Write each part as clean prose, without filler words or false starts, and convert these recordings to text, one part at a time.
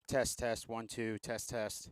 Test, test, 1, 2, test, test.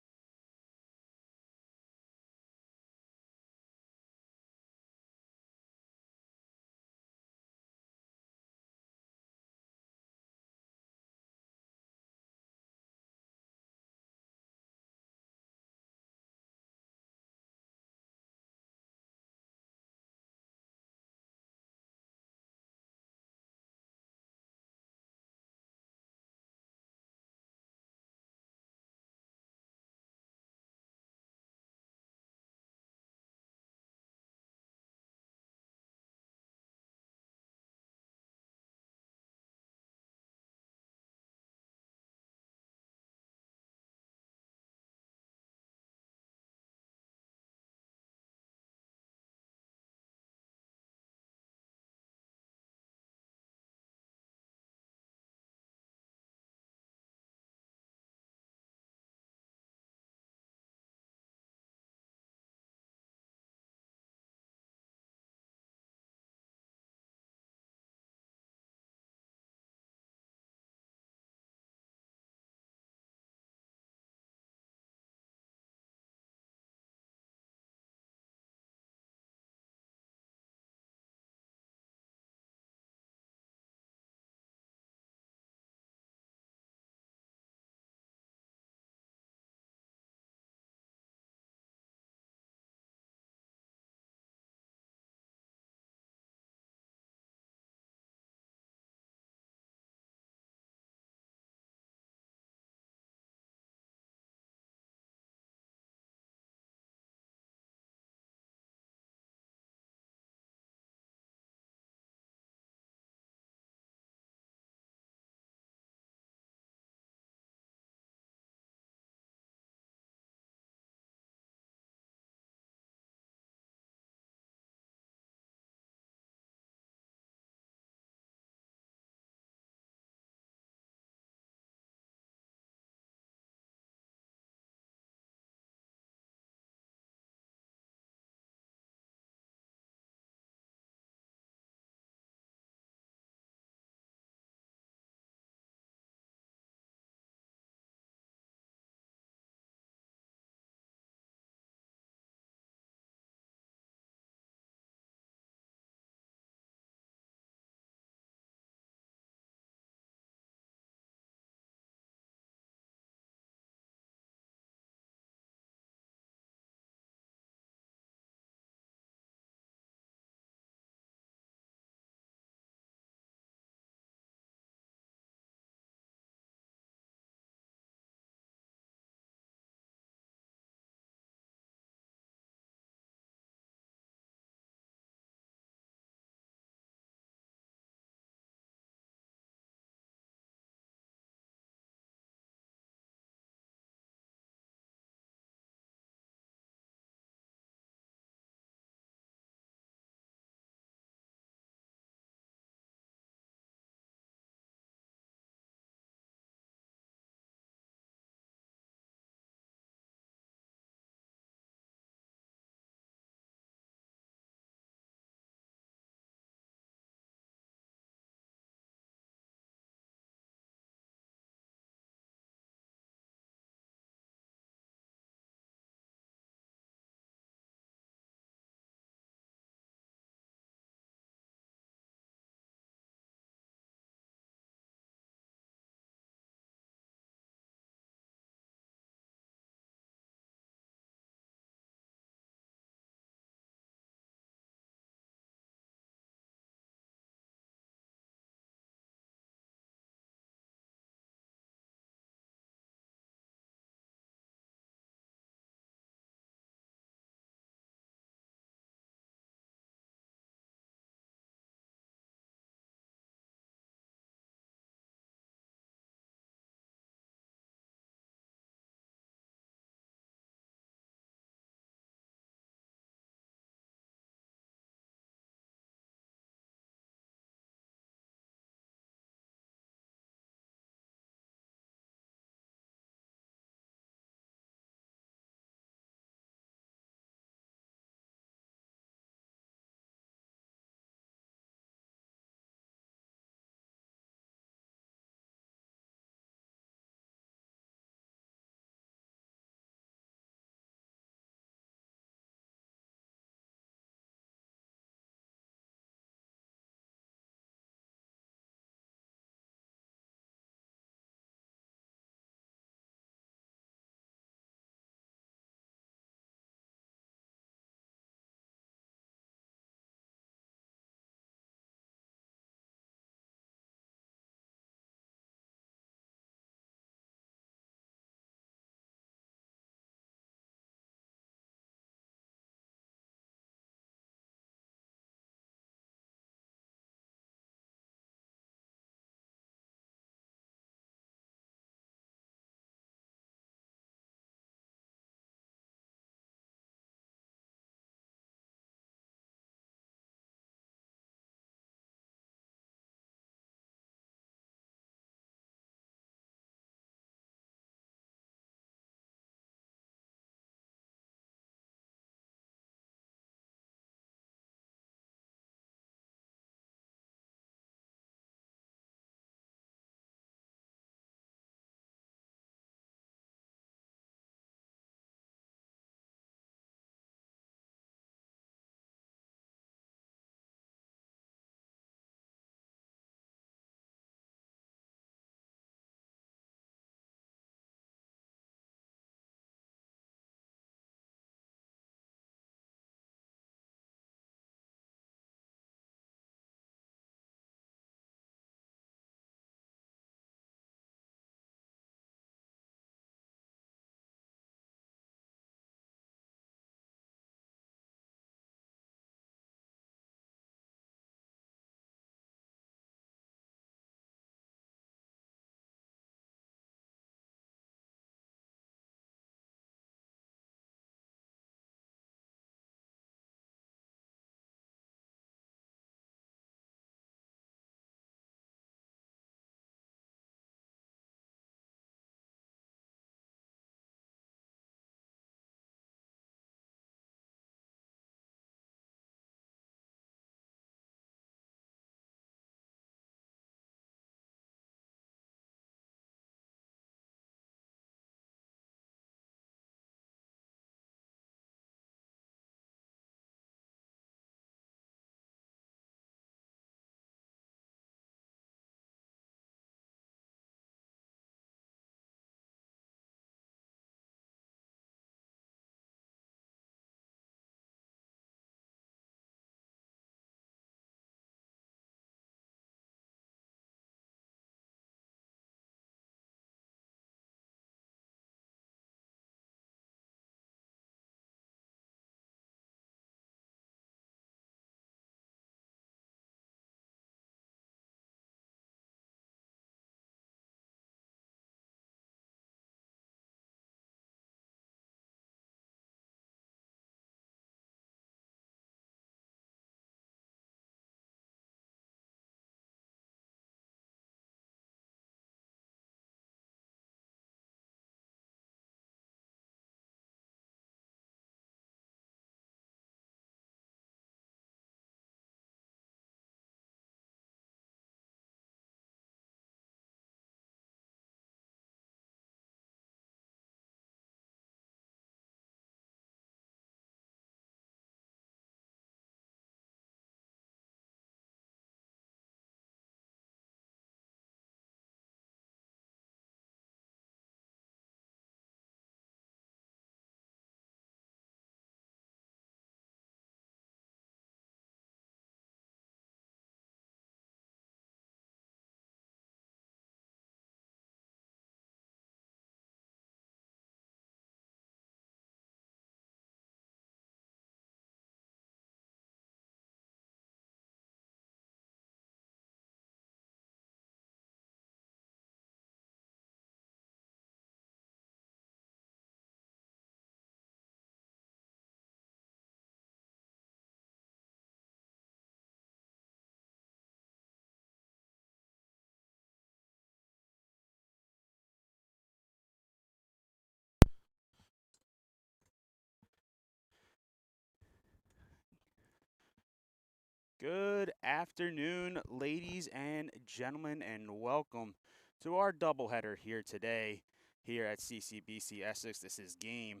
Good afternoon, ladies and gentlemen, and welcome to our doubleheader here today here at CCBC Essex. This is game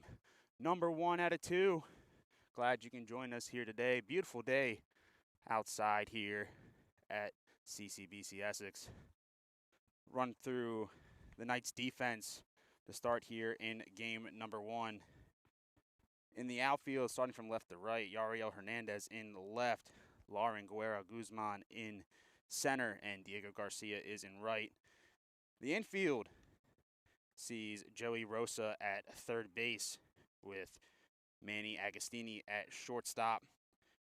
number 1 out of 2. Glad you can join us here today. Beautiful day outside here at CCBC Essex. Run through the Knights defense to start here in game number 1. In the outfield, starting from left to right, Yariel Hernandez in the left, Lauren Guerra Guzman in center, and Diego Garcia is in right. The infield sees Joey Rosa at third base with Manny Agostini at shortstop,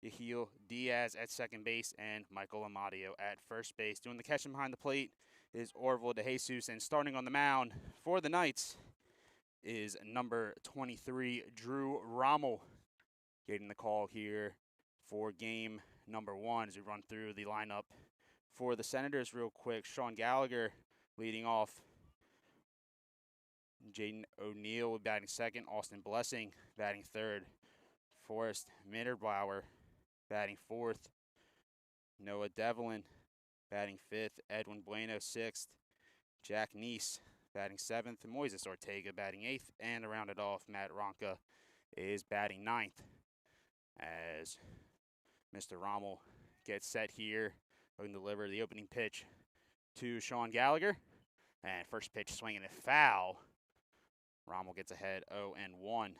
Yahil Diaz at second base, and Michael Amadio at first base. Doing the catching behind the plate is Orville De Jesus, and starting on the mound for the Knights is number 23, Drew Rommel, getting the call here for game number 1 as we run through the lineup for the Senators real quick. Sean Gallagher leading off. Jaden O'Neill batting second. Austin Blessing batting third. Forrest Mitterbauer batting fourth. Noah Devlin batting fifth. Edwin Bueno sixth. Jack Neese batting seventh. Moises Ortega batting eighth. And to round it off, Matt Ronca is batting ninth as Mr. Rommel gets set here. We can deliver the opening pitch to Sean Gallagher. And first pitch swinging a foul. Rommel gets ahead 0-1.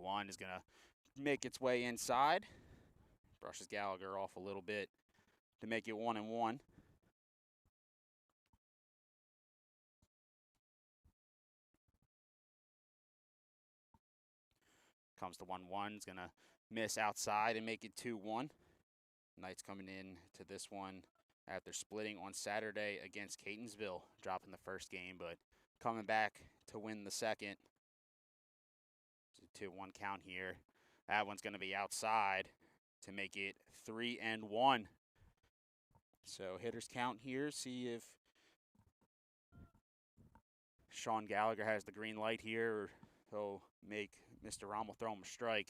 One is going to make its way inside. Brushes Gallagher off a little bit to make it 1-1. Comes to 1-1. It's going to miss outside and make it 2-1. Knights coming in to this one after splitting on Saturday against Catonsville, dropping the first game, but coming back to win the second. It's a 2-1 count here. That one's going to be outside to make it 3-1. So hitters count here. See if Sean Gallagher has the green light here, or he'll make Mr. Rommel throw him a strike.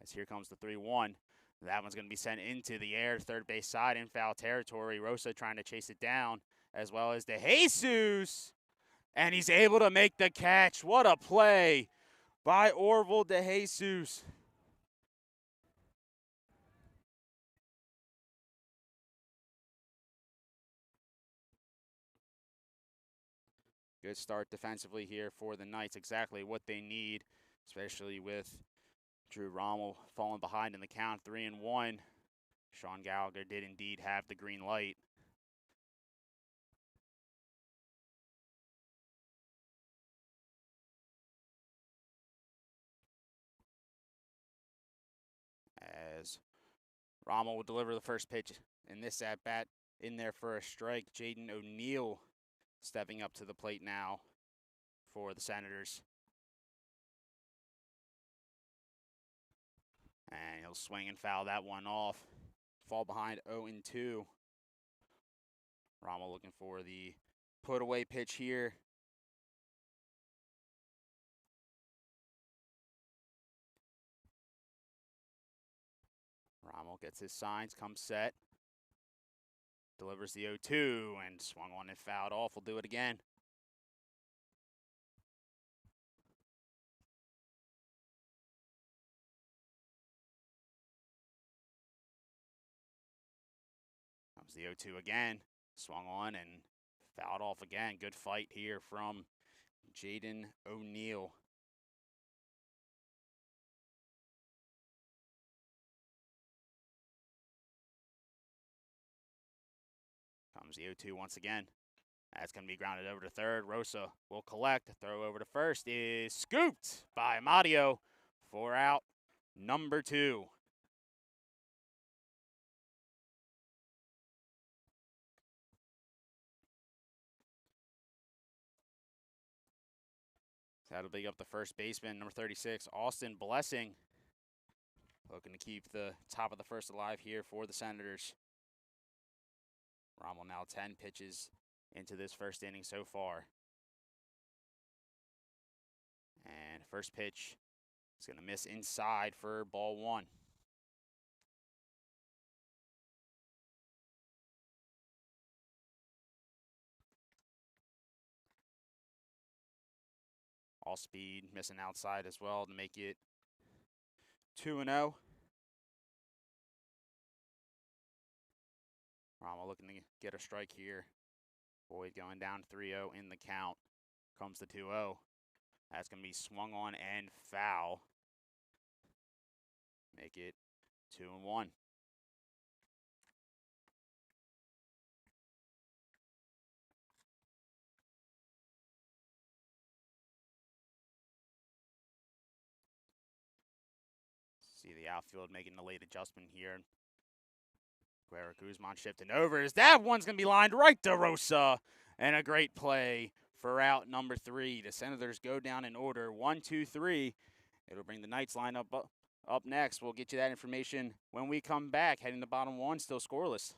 As here comes the 3-1. That one's going to be sent into the air, third base side in foul territory. Rosa trying to chase it down, as well as De Jesus. And he's able to make the catch. What a play by Orville De Jesus. Good start defensively here for the Knights. Exactly what they need, especially with Drew Rommel falling behind in the count, 3-1. Sean Gallagher did indeed have the green light. As Rommel will deliver the first pitch in this at-bat in there for a strike. Jaden O'Neill stepping up to the plate now for the Senators. And he'll swing and foul that one off. Fall behind 0-2. Rommel looking for the put-away pitch here. Rommel gets his signs, comes set. Delivers the 0-2 and swung on and fouled off. We'll do it again. Comes the 0-2 again. Swung on and fouled off again. Good fight here from Jaden O'Neill. Comes the 0-2 once again. That's going to be grounded over to third. Rosa will collect. Throw over to first is scooped by Amadio for out number 2. That'll big up the first baseman, number 36, Austin Blessing. Looking to keep the top of the first alive here for the Senators. Rommel now 10 pitches into this first inning so far. And first pitch is going to miss inside for ball one. All speed, missing outside as well to make it 2-0. Rama looking to get a strike here. Boyd going down 3-0 in the count. Comes the 2-0. That's going to be swung on and foul. Make it 2-1. See the outfield making the late adjustment here. Guerra Guzman shifting over. As that one's going to be lined right to Rosa. And a great play for out number 3. The Senators go down in order 1, 2, 3. It'll bring the Knights lineup up next. We'll get you that information when we come back. Heading to bottom 1, still scoreless.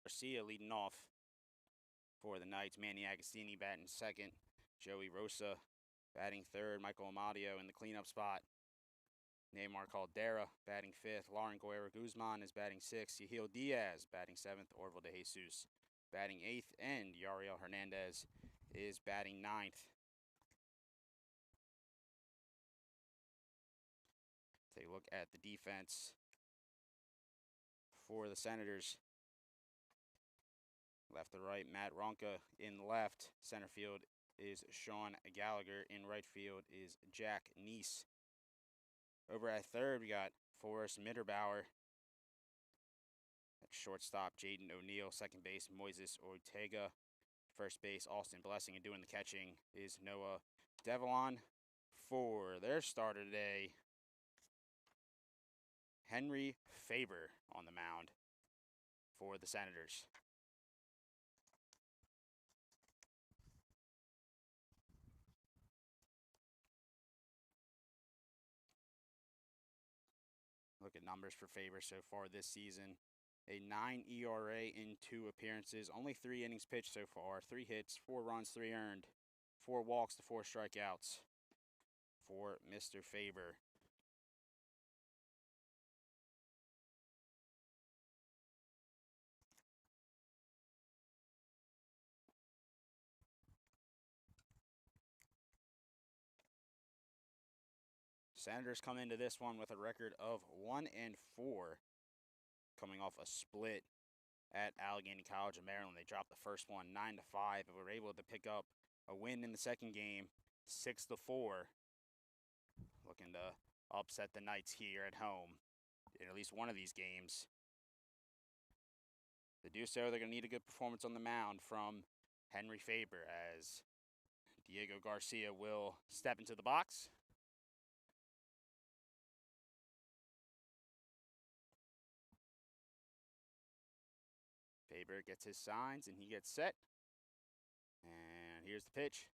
Garcia leading off for the Knights. Manny Agostini batting second. Joey Rosa batting third. Michael Amadio in the cleanup spot. Neymar Caldera batting fifth. Lauren Guerra Guzman is batting sixth. Yahil Diaz batting seventh. Orville De Jesus batting eighth. And Yariel Hernandez is batting ninth. Take a look at the defense for the Senators. Left to right, Matt Ronka in left. Center field is Sean Gallagher. In right field is Jack Neese. Over at third, we got Forrest Mitterbauer. At shortstop, Jaden O'Neill. Second base, Moises Ortega. First base, Austin Blessing. And doing the catching is Noah Devlin. For their starter today, Henry Faber on the mound for the Senators. Look at numbers for Faber so far this season. A 9 ERA in 2 appearances. Only 3 innings pitched so far. 3 hits, 4 runs, 3 earned. 4 walks to 4 strikeouts for Mr. Faber. Senators come into this one with a record of 1-4, coming off a split at Allegheny College of Maryland. They dropped the first one 9-5, but were able to pick up a win in the second game, 6-4. Looking to upset the Knights here at home in at least one of these games. To do so, they're going to need a good performance on the mound from Henry Faber, as Diego Garcia will step into the box. Faber gets his signs and he gets set. And here's the pitch.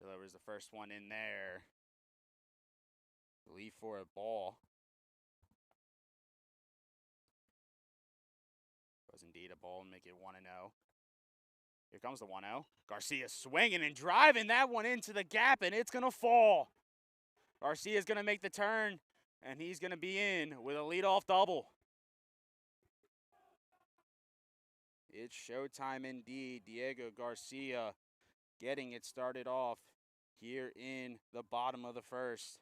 Delivers the first one in there. Leave for a ball. Was indeed a ball and make it 1-0. Here comes the 1-0. Garcia swinging and driving that one into the gap, and it's going to fall. Garcia's going to make the turn, and he's going to be in with a leadoff double. It's showtime indeed. Diego Garcia getting it started off here in the bottom of the first.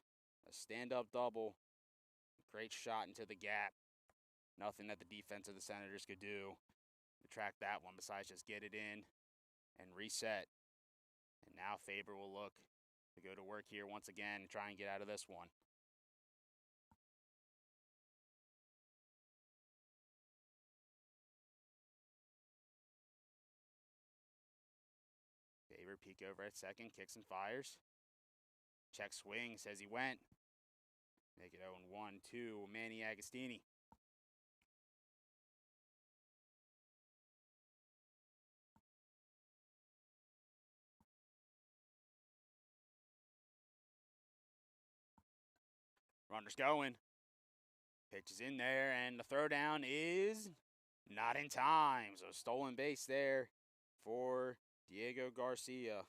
A stand-up double. Great shot into the gap. Nothing that the defense of the Senators could do to track that one besides just get it in and reset. And now Faber will look to go to work here once again and try and get out of this one. Faber peek over at second, kicks and fires. Check swing, says he went. Make it 0-1 to Manny Agostini. Runner's going. Pitch is in there, and the throw down is not in time. So stolen base there for Diego Garcia.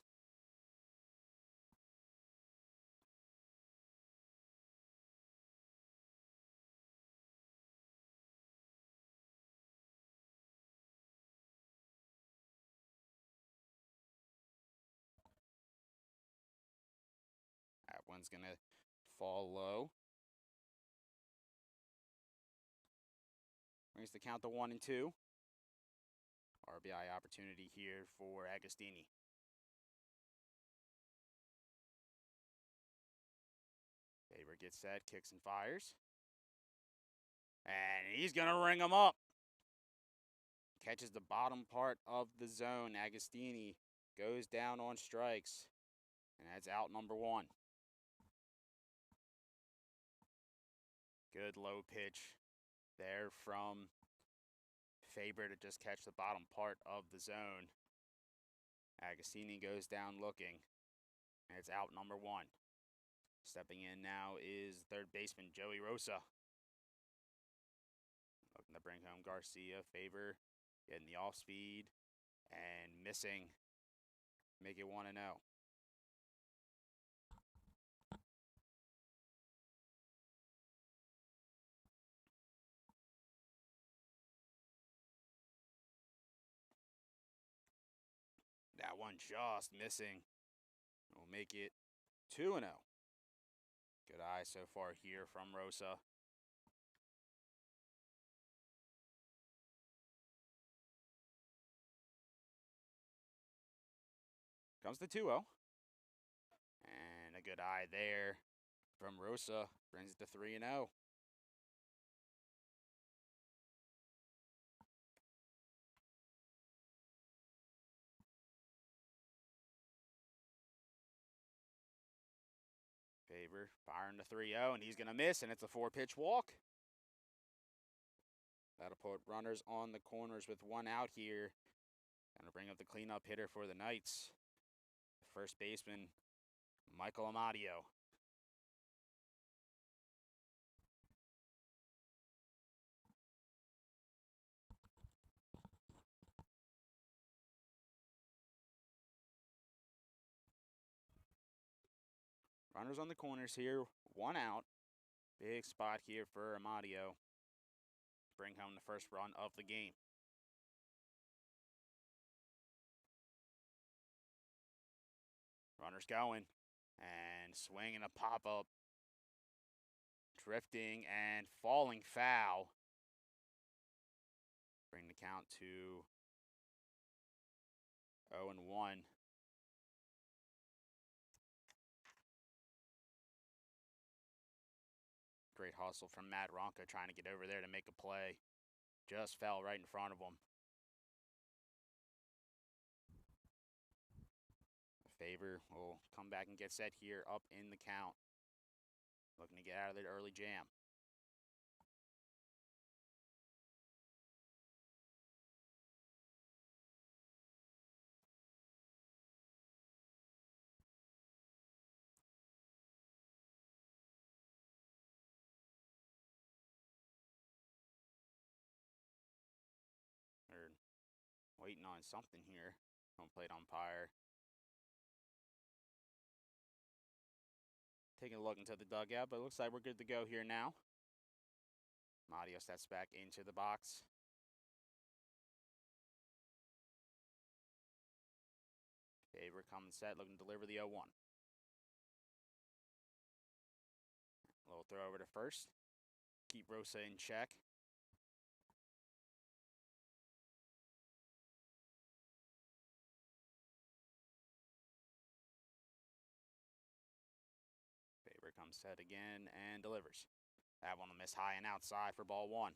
That one's going to fall low. Brings the count to 1-2. RBI opportunity here for Agostini. Faber gets set, kicks and fires. And he's going to ring him up. Catches the bottom part of the zone. Agostini goes down on strikes. And that's out number one. Good low pitch there from Faber to just catch the bottom part of the zone. Agostini goes down looking. And it's out number one. Stepping in now is third baseman Joey Rosa. Looking to bring home Garcia. Faber getting the off speed and missing. Make it 1-0. That one just missing. We'll make it 2-0. Good eye so far here from Rosa. Comes the 2-0. And a good eye there from Rosa. Brings it to 3-0. Faber firing the 3-0, and he's going to miss, and it's a 4-pitch walk. That'll put runners on the corners with one out here. Going to bring up the cleanup hitter for the Knights. First baseman, Michael Amadio. Runners on the corners here, one out. Big spot here for Amadio. Bring home the first run of the game. Runners going and swinging a pop-up. Drifting and falling foul. Bring the count to 0-1. Great hustle from Matt Ronca trying to get over there to make a play. Just fell right in front of him. Faber will come back and get set here up in the count. Looking to get out of the early jam. They're waiting on something here. Home plate umpire. Taking a look into the dugout, but it looks like we're good to go here now. Amadio steps back into the box. Faber coming set, looking to deliver the 0-1. Little throw over to first. Keep Rosa in check. Faber comes set again and delivers. That one will miss high and outside for ball 1.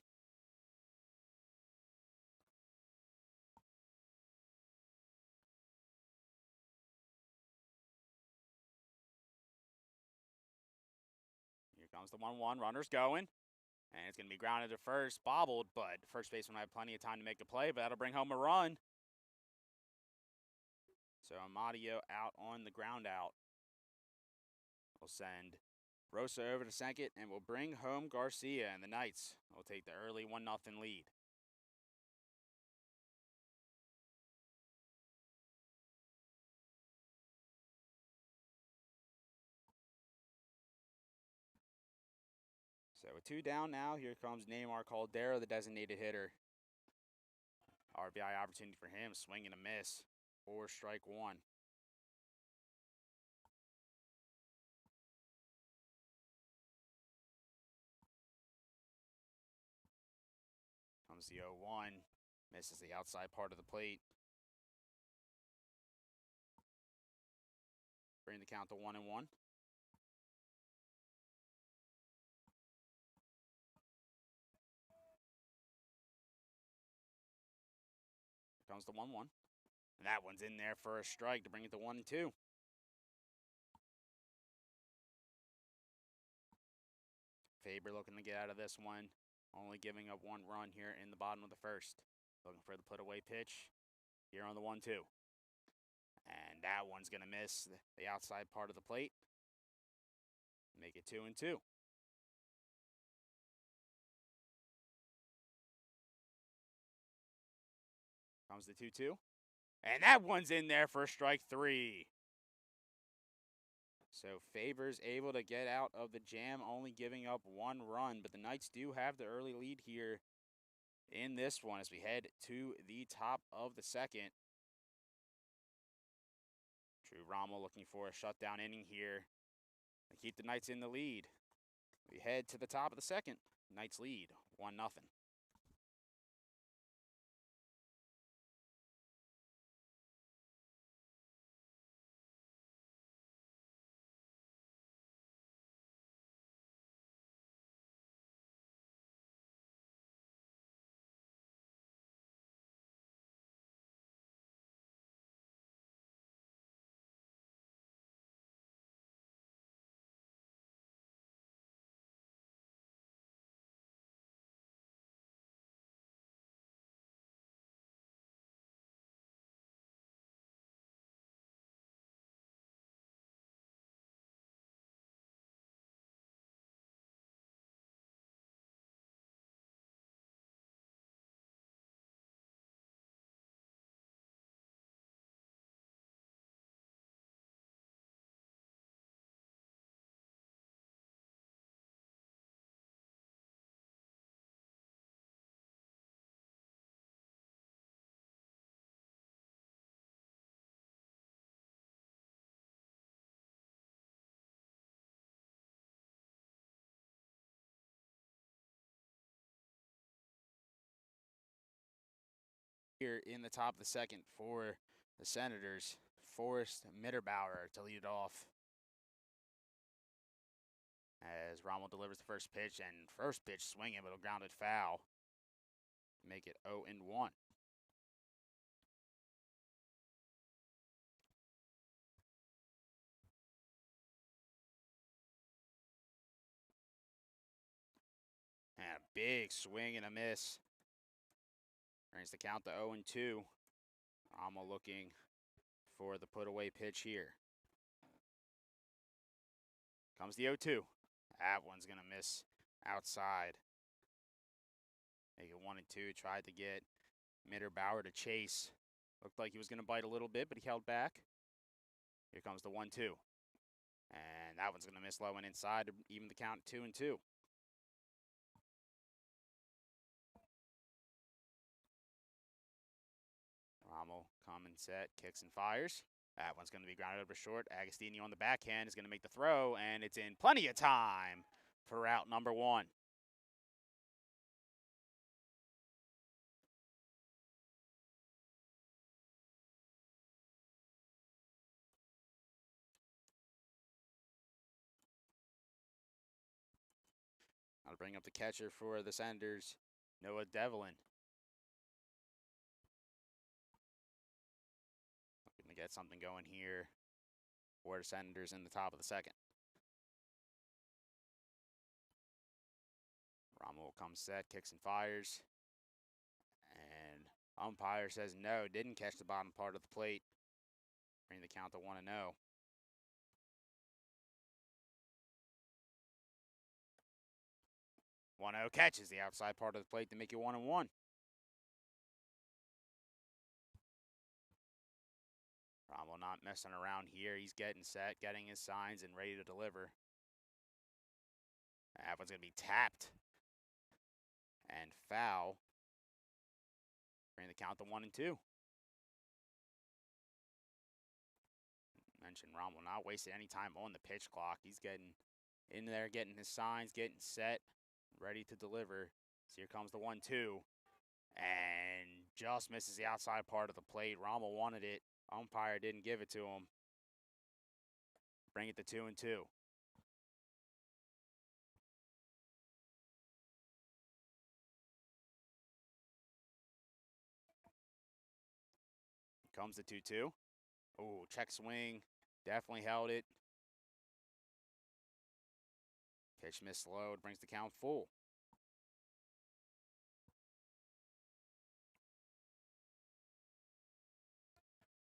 Here comes the 1-1. Runner's going. And it's going to be grounded to first, bobbled, but first baseman will have plenty of time to make a play, but that'll bring home a run. So Amadio out on the ground out. We'll send Rosa over to second, and we'll bring home Garcia, and the Knights will take the early 1-0 lead. So with 2 down now, here comes Neymar Caldera, the designated hitter. RBI opportunity for him, swing and a miss, or strike 1. Comes the 0-1, misses the outside part of the plate. Bring the count to 1-1. Comes the 1-1. And that one's in there for a strike to bring it to 1-2. Faber looking to get out of this one, only giving up 1 run here in the bottom of the first. Looking for the put-away pitch here on the 1-2. And that one's going to miss the outside part of the plate. Make it 2-2. Comes the 2-2. And that one's in there for strike 3. So Faber's able to get out of the jam, only giving up 1 run. But the Knights do have the early lead here in this one as we head to the top of the second. Drew Rommel looking for a shutdown inning here to keep the Knights in the lead. We head to the top of the second. Knights lead 1-0. Here in the top of the second for the Senators, Forrest Mitterbauer to lead it off. As Rommel delivers the first pitch, and first pitch swinging, but a grounded foul. Make it 0-1. And a big swing and a miss. Brings the count to 0-2. Rommel looking for the put-away pitch here. Comes the 0-2. That one's going to miss outside. Make it 1-2. Tried to get Mitterbauer to chase. Looked like he was going to bite a little bit, but he held back. Here comes the 1-2. And that one's going to miss low and inside to even the count 2-2. Rommel coming set, kicks and fires. That one's going to be grounded over short. Agostini on the backhand is going to make the throw, and it's in plenty of time for route number 1. I'll bring up the catcher for the Senators, Noah Devlin. Looking to get something going here for the Senators in the top of the second. Rommel comes set, kicks and fires. And umpire says no, didn't catch the bottom part of the plate. Bring the count to 1-0. 1-0 catches the outside part of the plate to make it 1-1. Rommel not messing around here. He's getting set, getting his signs, and ready to deliver. That one's going to be tapped and foul. Bring the count to 1-2. Mentioned Rommel not wasting any time on the pitch clock. He's getting in there, getting his signs, getting set, ready to deliver. So here comes the 1-2. And just misses the outside part of the plate. Rommel wanted it. Umpire didn't give it to him. Bring it to 2-2. Comes the 2-2. Oh, check swing. Definitely held it. Pitch missed slow. Brings the count full.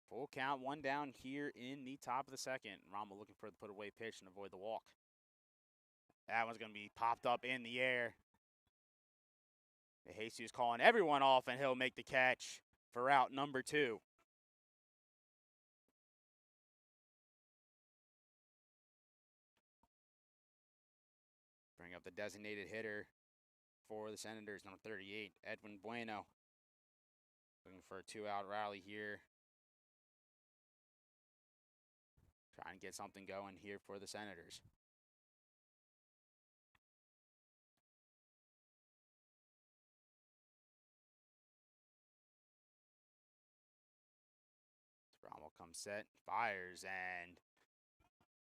Full count, 1 down here in the top of the second. Rommel looking for the put-away pitch and avoid the walk. That one's going to be popped up in the air. Jesus calling everyone off, and he'll make the catch for out number 2. Bring up the designated hitter for the Senators, number 38, Edwin Bueno. Looking for a 2-out rally here. Trying to get something going here for the Senators. Rommel comes set, fires, and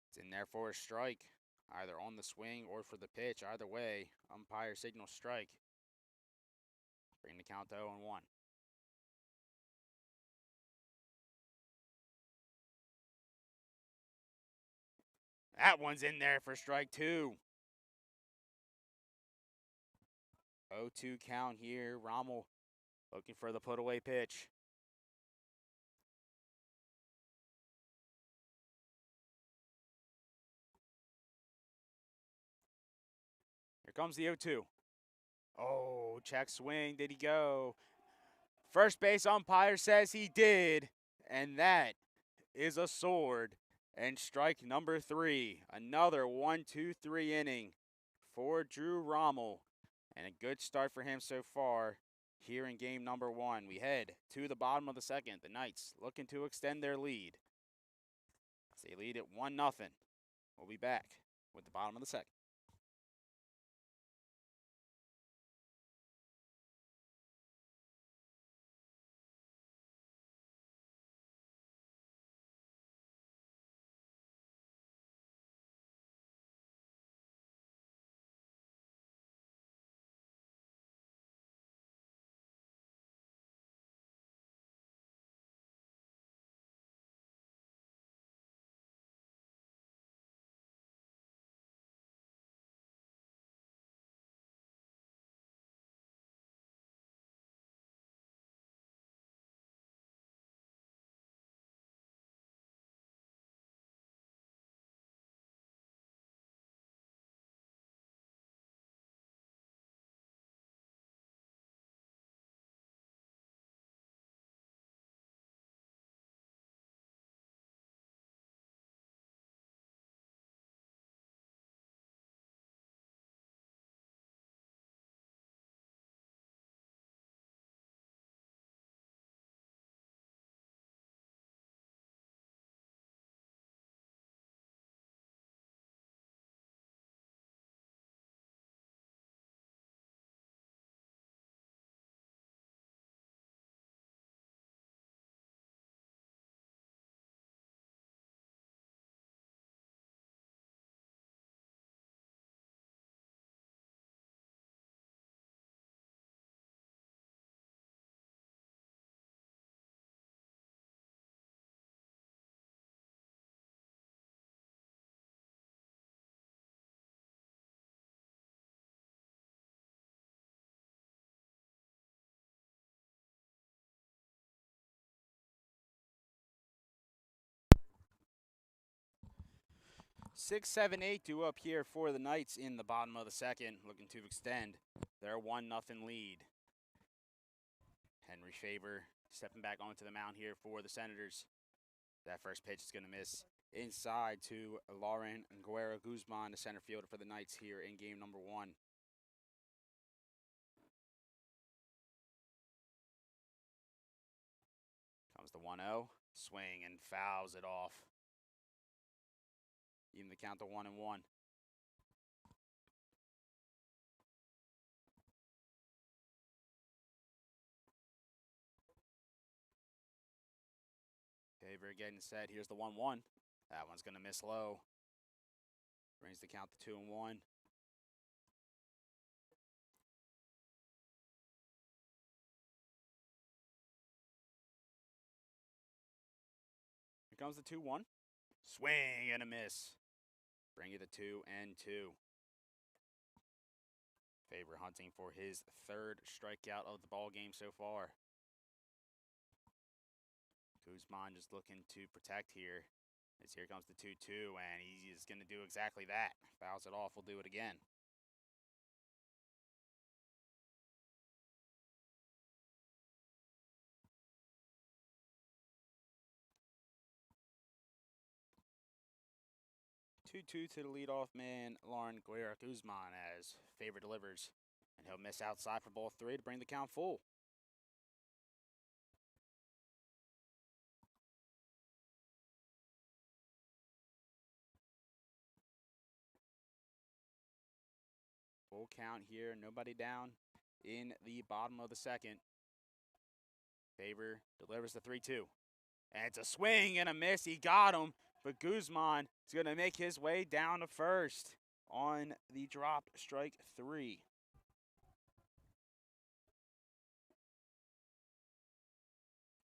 it's in there for a strike. Either on the swing or for the pitch. Either way, umpire signals strike. Bring the count to 0-1. That one's in there for strike 2. 0-2 count here. Rommel looking for the put-away pitch. Here comes the 0-2. Oh, check swing. Did he go? First base umpire says he did. And that is a sword. And strike number 3. Another 1-2-3 inning for Drew Rommel. And a good start for him so far here in game number 1. We head to the bottom of the second. The Knights looking to extend their lead. As they lead at 1-0. We'll be back with the bottom of the second. 6, 7, 8 due up here for the Knights in the bottom of the second, looking to extend their 1-0 lead. Henry Faber stepping back onto the mound here for the Senators. That first pitch is going to miss inside to Lauren Guerra Guzman, the center fielder for the Knights here in game number 1. Comes the 1-0, swing and fouls it off. Even the count to 1-1. Faber getting set. Here's the 1-1. That one's going to miss low. Brings the count to 2-1. Here comes the 2-1. Swing and a miss. Bring it to 2-2. Faber hunting for his third strikeout of the ball game so far. Guzman just looking to protect here. As here comes the 2-2, and he is going to do exactly that. Fouls it off, we'll do it again. Two to the leadoff man, Lauren Guerra Guzman, as Faber delivers. And he'll miss outside for ball 3 to bring the count full. Full count here, nobody down in the bottom of the second. Faber delivers the 3-2. And it's a swing and a miss. He got him, but Guzman is going to make his way down to first on the dropped strike 3.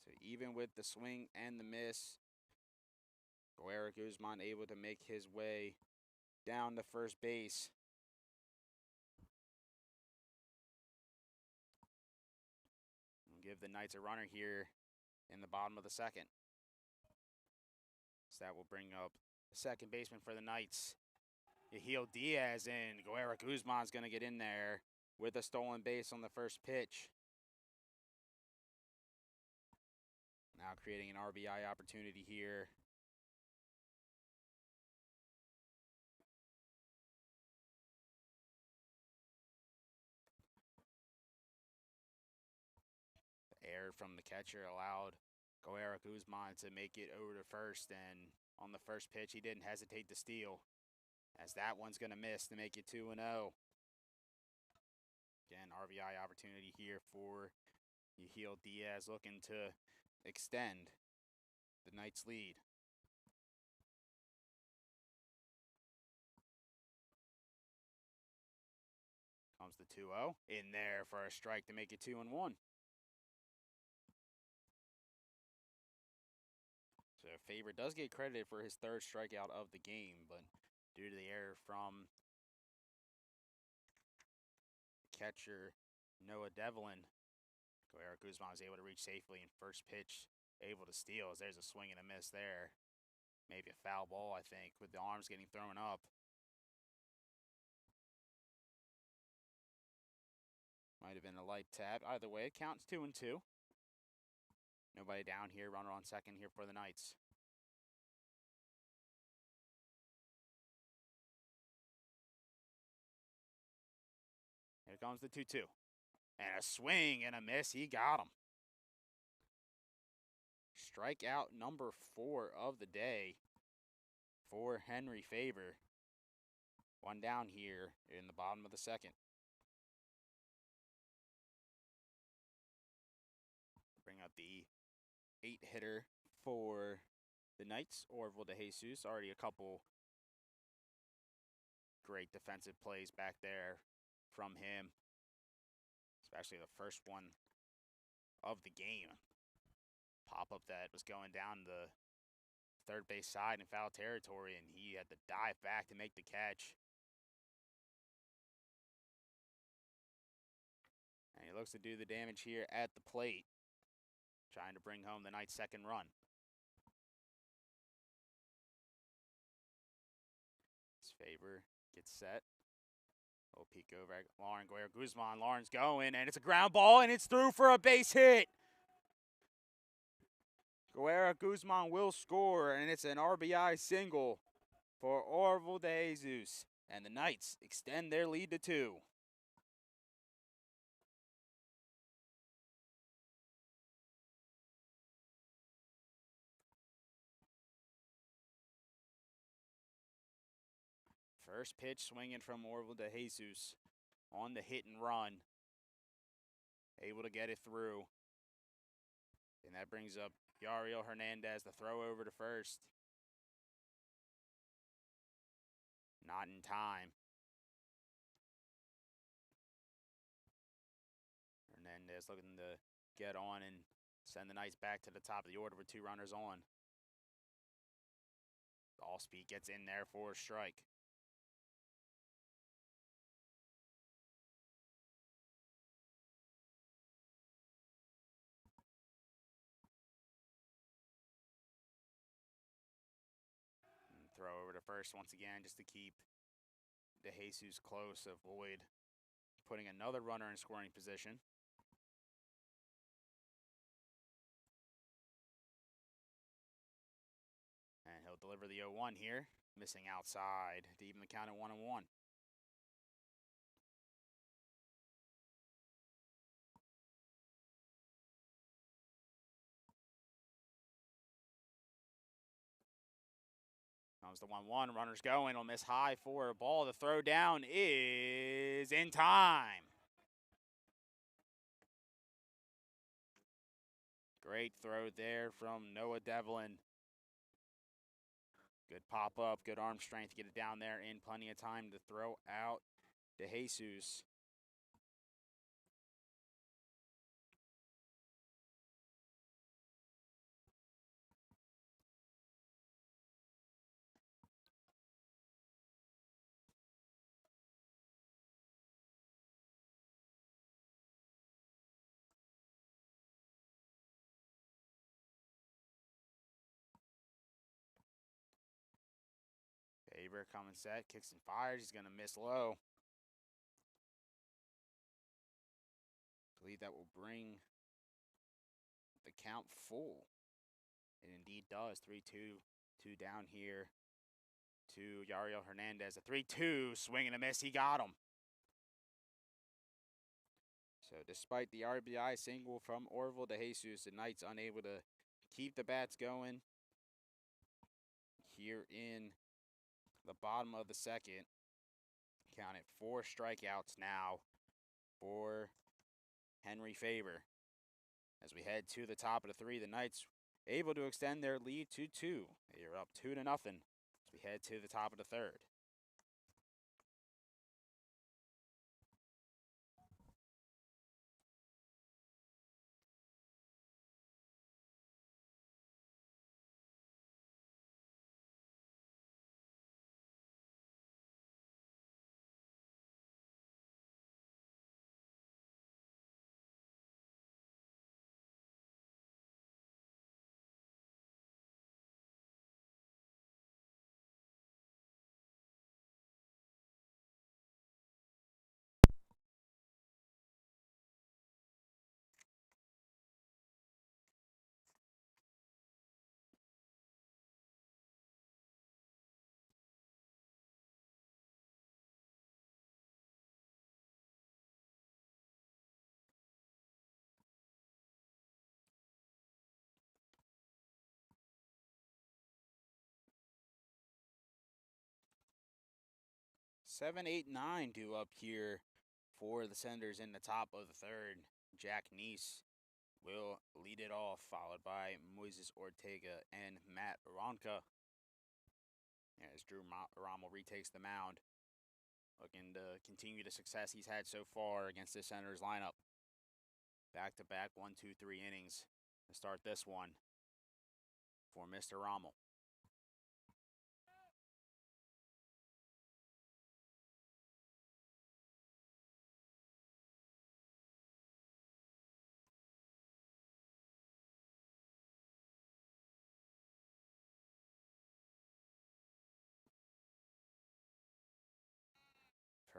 So even with the swing and the miss, Guerra Guzman able to make his way down to first base. Give the Knights a runner here in the bottom of the second. So that will bring up the second baseman for the Knights. Yahil Diaz in. Guerra Guzman's going to get in there with a stolen base on the first pitch. Now creating an RBI opportunity here. Error from the catcher allowed Guerra Guzman to make it over to first, and on the first pitch he didn't hesitate to steal, as that one's going to miss to make it 2-0. Again, RBI opportunity here for Yahil Diaz, looking to extend the Knights' lead. Comes the 2-0 in there for a strike to make it 2-1. So Faber does get credited for his third strikeout of the game, but due to the error from catcher Noah Devlin, Guerra Guzman was able to reach safely, and first pitch able to steal, as there's a swing and a miss there. Maybe a foul ball, I think, with the arms getting thrown up. Might have been a light tap. Either way, it counts 2-2. Nobody down here. Runner on second here for the Knights. Here comes the 2-2. And a swing and a miss. He got him. Strikeout number 4 of the day for Henry Faber. One down here in the bottom of the second. Bring up the 8-hitter for the Knights, Orville de Jesus. Already a couple great defensive plays back there from him, especially the first one of the game. Pop-up that was going down the third base side in foul territory, and he had to dive back to make the catch. And he looks to do the damage here at the plate, trying to bring home the Knights' second run. Faber gets set. Little peek over at Lauren Guerrero Guzman. Lauren's going, and it's a ground ball, and it's through for a base hit. Guerrero Guzman will score, and it's an RBI single for Orville de Jesus. And the Knights extend their lead to 2. First pitch swinging from Orville de Jesus on the hit and run. Able to get it through. And that brings up Yariel Hernandez, the throw over to first. Not in time. Hernandez looking to get on and send the Knights back to the top of the order with 2 runners on. Allspeed gets in there for a strike. And throw over to first once again just to keep De Jesus close, avoid putting another runner in scoring position. And he'll deliver the 0-1 here, missing outside to even the count at 1-1. Comes the 1-1, runners going, will miss high for a ball. The throw down is in time. Great throw there from Noah Devlin. Good pop up, good arm strength to get it down there in plenty of time to throw out De Jesus. Faber coming set, kicks and fires. He's going to miss low. I believe that will bring the count full. It indeed does. 3-2, 2 down here to Yariel Hernandez. A 3-2, swing and a miss. He got him. So despite the RBI single from Orville de Jesus, the Knights unable to keep the bats going here in the bottom of the second. Counted 4 strikeouts now for Henry Faber. As we head to the top of the 3, the Knights able to extend their lead to 2. They are up 2-0 as we head to the top of the 3rd. Seven, 8, 9 due up here for the Senators in the top of the 3rd. Jack Neese will lead it off, followed by Moises Ortega and Matt Ronca. As Drew Rommel retakes the mound, looking to continue the success he's had so far against this Senators lineup. Back-to-back 1, 2, 3 innings to start this one for Mr. Rommel.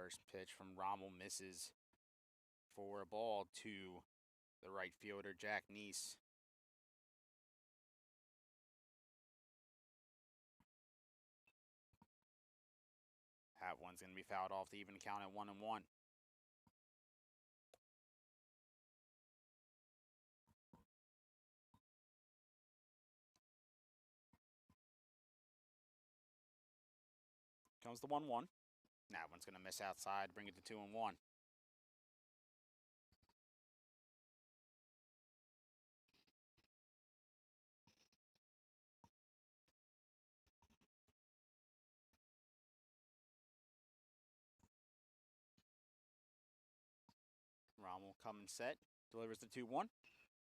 First pitch from Rommel misses for a ball to the right fielder, Jack Neese. That one's going to be fouled off to even count at 1-1. Comes the 1-1. That one's going to miss outside, bring it to 2-1. Rommel coming set, delivers the 2-1.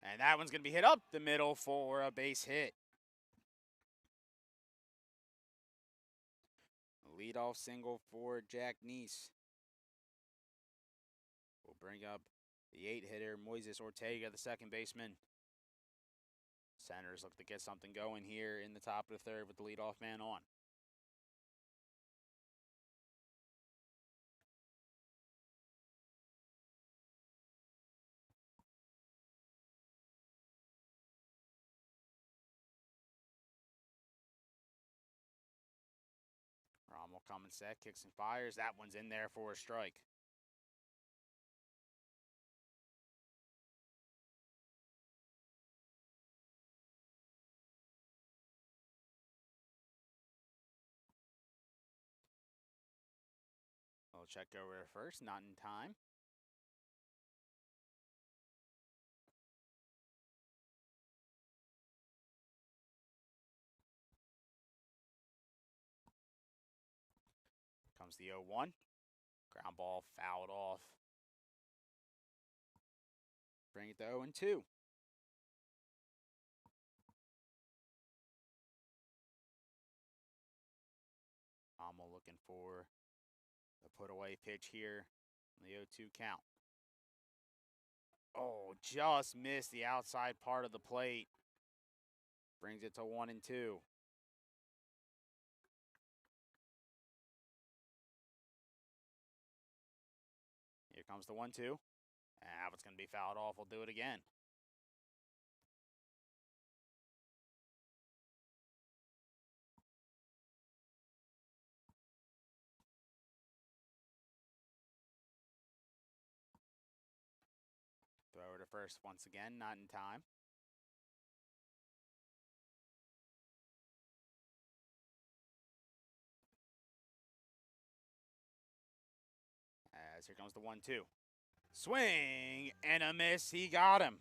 And that one's going to be hit up the middle for a base hit. Leadoff single for Jack Neese. We'll bring up the 8-hitter, Moises Ortega, the second baseman. Senators look to get something going here in the top of the third with the leadoff man on. Rommel coming set, kicks and fires. That one's in there for a strike. We'll check over there first, not in time. Comes the 0-1. Ground ball fouled off. Bring it to 0-2. Rommel looking for the put away pitch here on the 0-2 count. Oh, just missed the outside part of the plate. Brings it to 1-2. Here comes the 1-2. And that one's going to be fouled off. We'll do it again. Throw to first once again, not in time. As here comes the 1-2. Swing and a miss. He got him.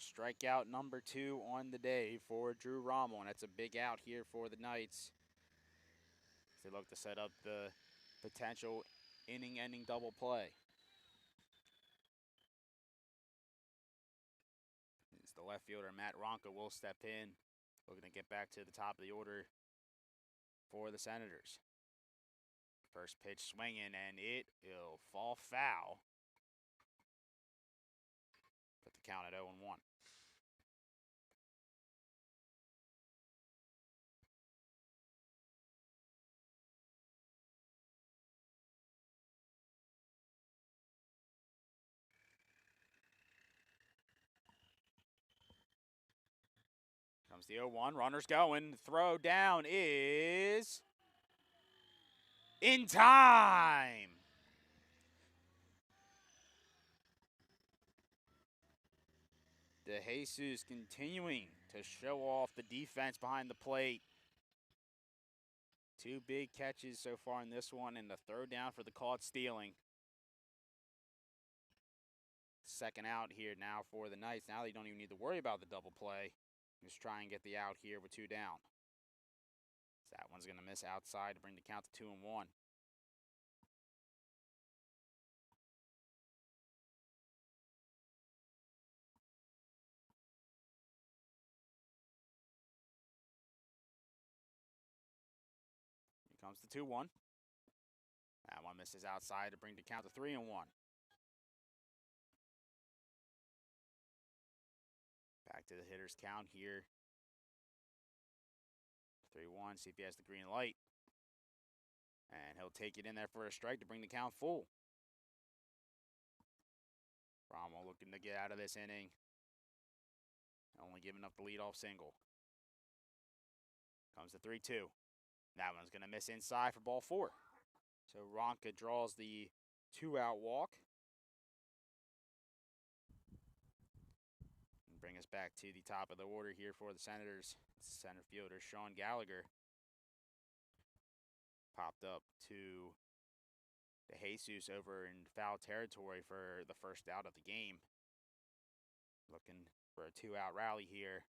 Strikeout number 2 on the day for Drew Rommel, and that's a big out here for the Knights. They look to set up the potential inning-ending double play. It's the left fielder, Matt Ronca, will step in, looking to get back to the top of the order for the Senators. First pitch swinging, and it will fall foul. Put the count at 0-1. Comes the 0-1, runners going, throw down is in time. De Jesus continuing to show off the defense behind the plate. 2 big catches so far in this one, and the throw down for the caught stealing. Second out here now for the Knights. Now they don't even need to worry about the double play. Just try and get the out here with 2 down. So that one's going to miss outside to bring the count to 2-1. Here comes the 2-1. That one misses outside to bring the count to 3-1. Back to the hitter's count here. 3-1, CP has the green light. And he'll take it in there for a strike to bring the count full. Rommel looking to get out of this inning. Only giving up the leadoff single. Comes the 3-2. That one's going to miss inside for ball 4. So Ronka draws the 2-out walk. And bring us back to the top of the order here for the Senators. Center fielder Sean Gallagher popped up to the Jesus over in foul territory for the first out of the game. Looking for a 2-out rally here.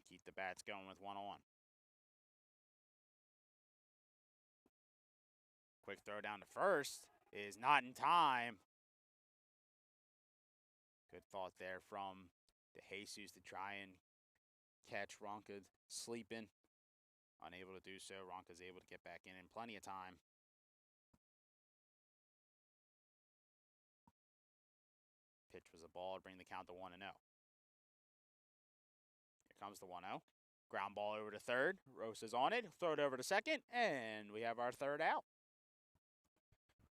Keep the bats going with 1 on. Quick throw down to first is not in time. Good thought there from the Jesus to try and catch Ronka sleeping. Unable to do so. Ronka's able to get back in plenty of time. Pitch was a ball to bring the count to 1-0. Here comes the 1-0. Ground ball over to third. Rosa's on it. Throw it over to second. And we have our 3rd out.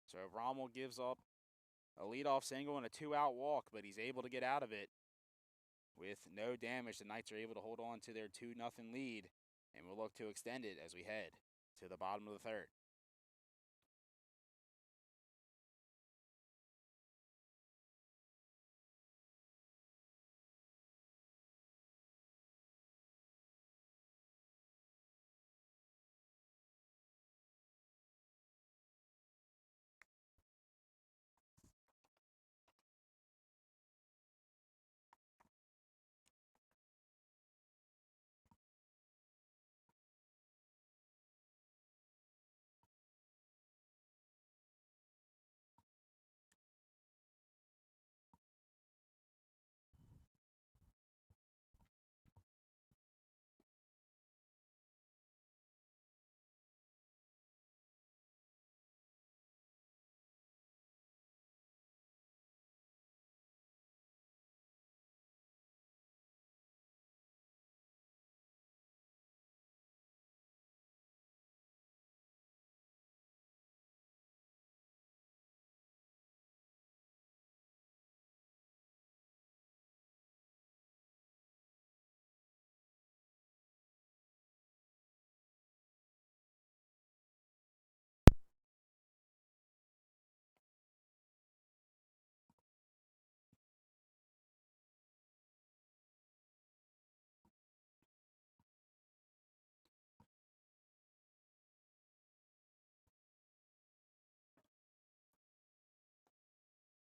So Rommel gives up a leadoff single and a 2-out walk, but he's able to get out of it with no damage. The Knights are able to hold on to their 2-0 lead, and we'll look to extend it as we head to the bottom of the 3rd.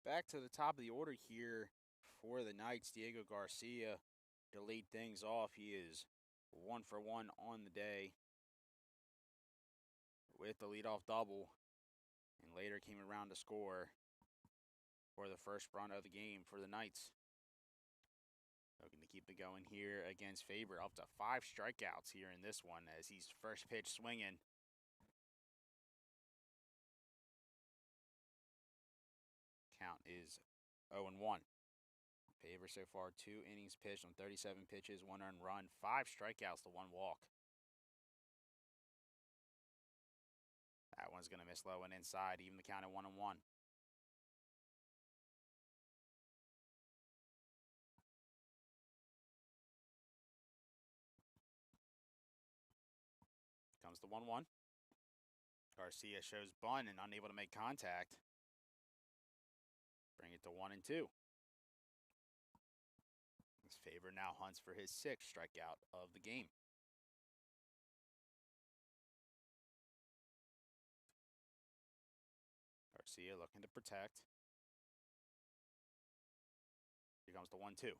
Back to the top of the order here for the Knights. Diego Garcia to lead things off. He is 1 for 1 on the day with the leadoff double, and later came around to score for the first run of the game for the Knights. Looking to keep it going here against Faber. Up to 5 strikeouts here in this one as he's first pitch swinging. Count is 0-1. Faber so far 2 innings pitched on 37 pitches, 1 earned run, 5 strikeouts to 1 walk. That one's going to miss low and inside, even the count at 1-1. Comes the 1-1. Garcia shows bunt and unable to make contact. Bring it to 1-2. As Faber now hunts for his 6th strikeout of the game. Garcia looking to protect. Here comes the 1-2.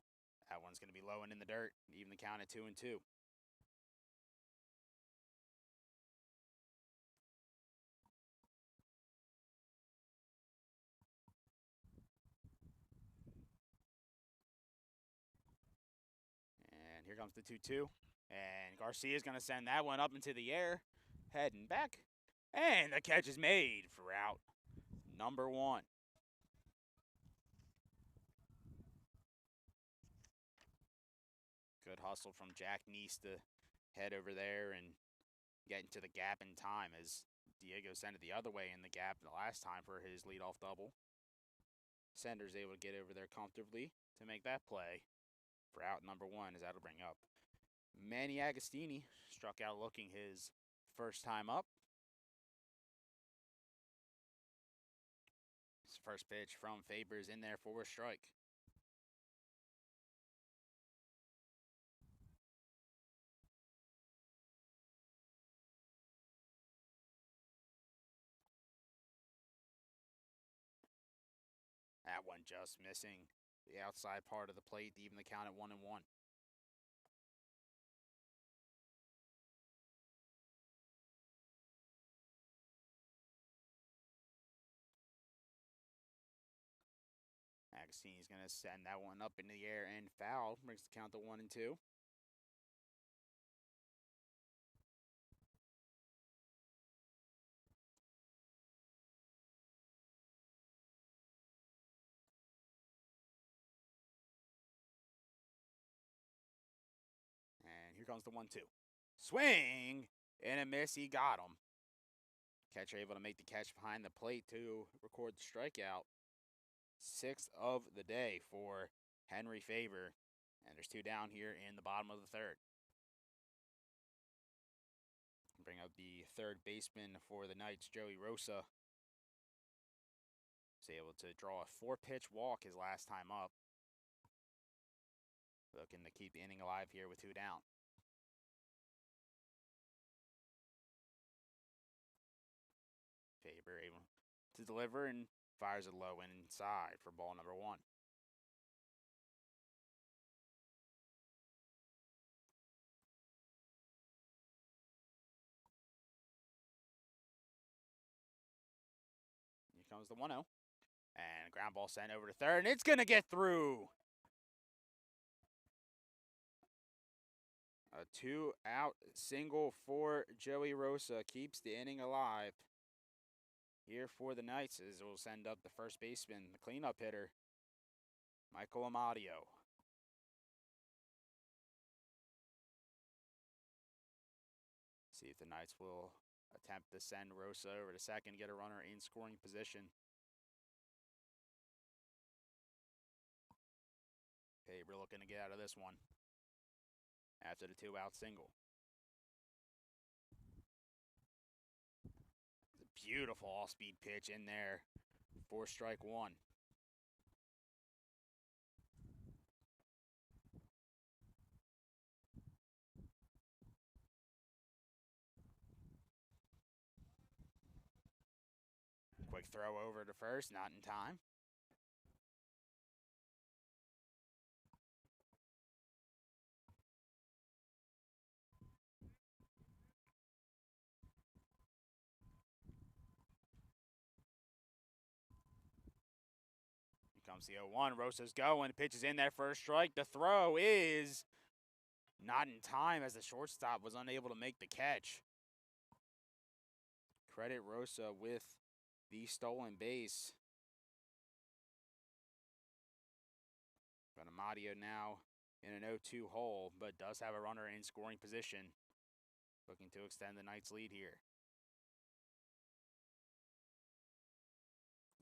That one's going to be low and in the dirt, even the count at 2-2. And here comes the 2-2. And Garcia's going to send that one up into the air, heading back. And the catch is made for out number 1. Good hustle from Jack Neese to head over there and get into the gap in time as Diego sent it the other way in the gap the last time for his leadoff double. Sender's able to get over there comfortably to make that play for out number 1, as that'll bring up Manny Agostini. Struck out looking his first time up. His first pitch from Faber's in there for a strike. That one just missing the outside part of the plate to even the count at 1-1. Agostini's going to send that one up in the air and foul. Brings the count to 1-2. And here comes the 1-2. Swing and a miss. He got him. Catcher able to make the catch behind the plate to record the strikeout. 6th of the day for Henry Faber. And there's 2 down here in the bottom of the 3rd. Bring up the 3rd baseman for the Knights, Joey Rosa. Was able to draw a 4-pitch walk his last time up. Looking to keep the inning alive here with 2 down. Faber able to deliver and fires it low and inside for ball number 1. Here comes the 1-0. And ground ball sent over to 3rd, and it's going to get through. A 2-out single for Joey Rosa keeps the inning alive here for the Knights, as it will send up the first baseman, the cleanup hitter, Michael Amadio. See if the Knights will attempt to send Rosa over to second, get a runner in scoring position. Faber looking to get out of this one after the 2-out single. It's a beautiful off-speed pitch in there for strike 1. Quick throw over to first, not in time. Here comes the 0-1. Rosa's going. Pitch is in there for a strike. The throw is not in time as the shortstop was unable to make the catch. Credit Rosa with the stolen base. But Amadio now in an 0-2 hole, but does have a runner in scoring position. Looking to extend the Knights' lead here.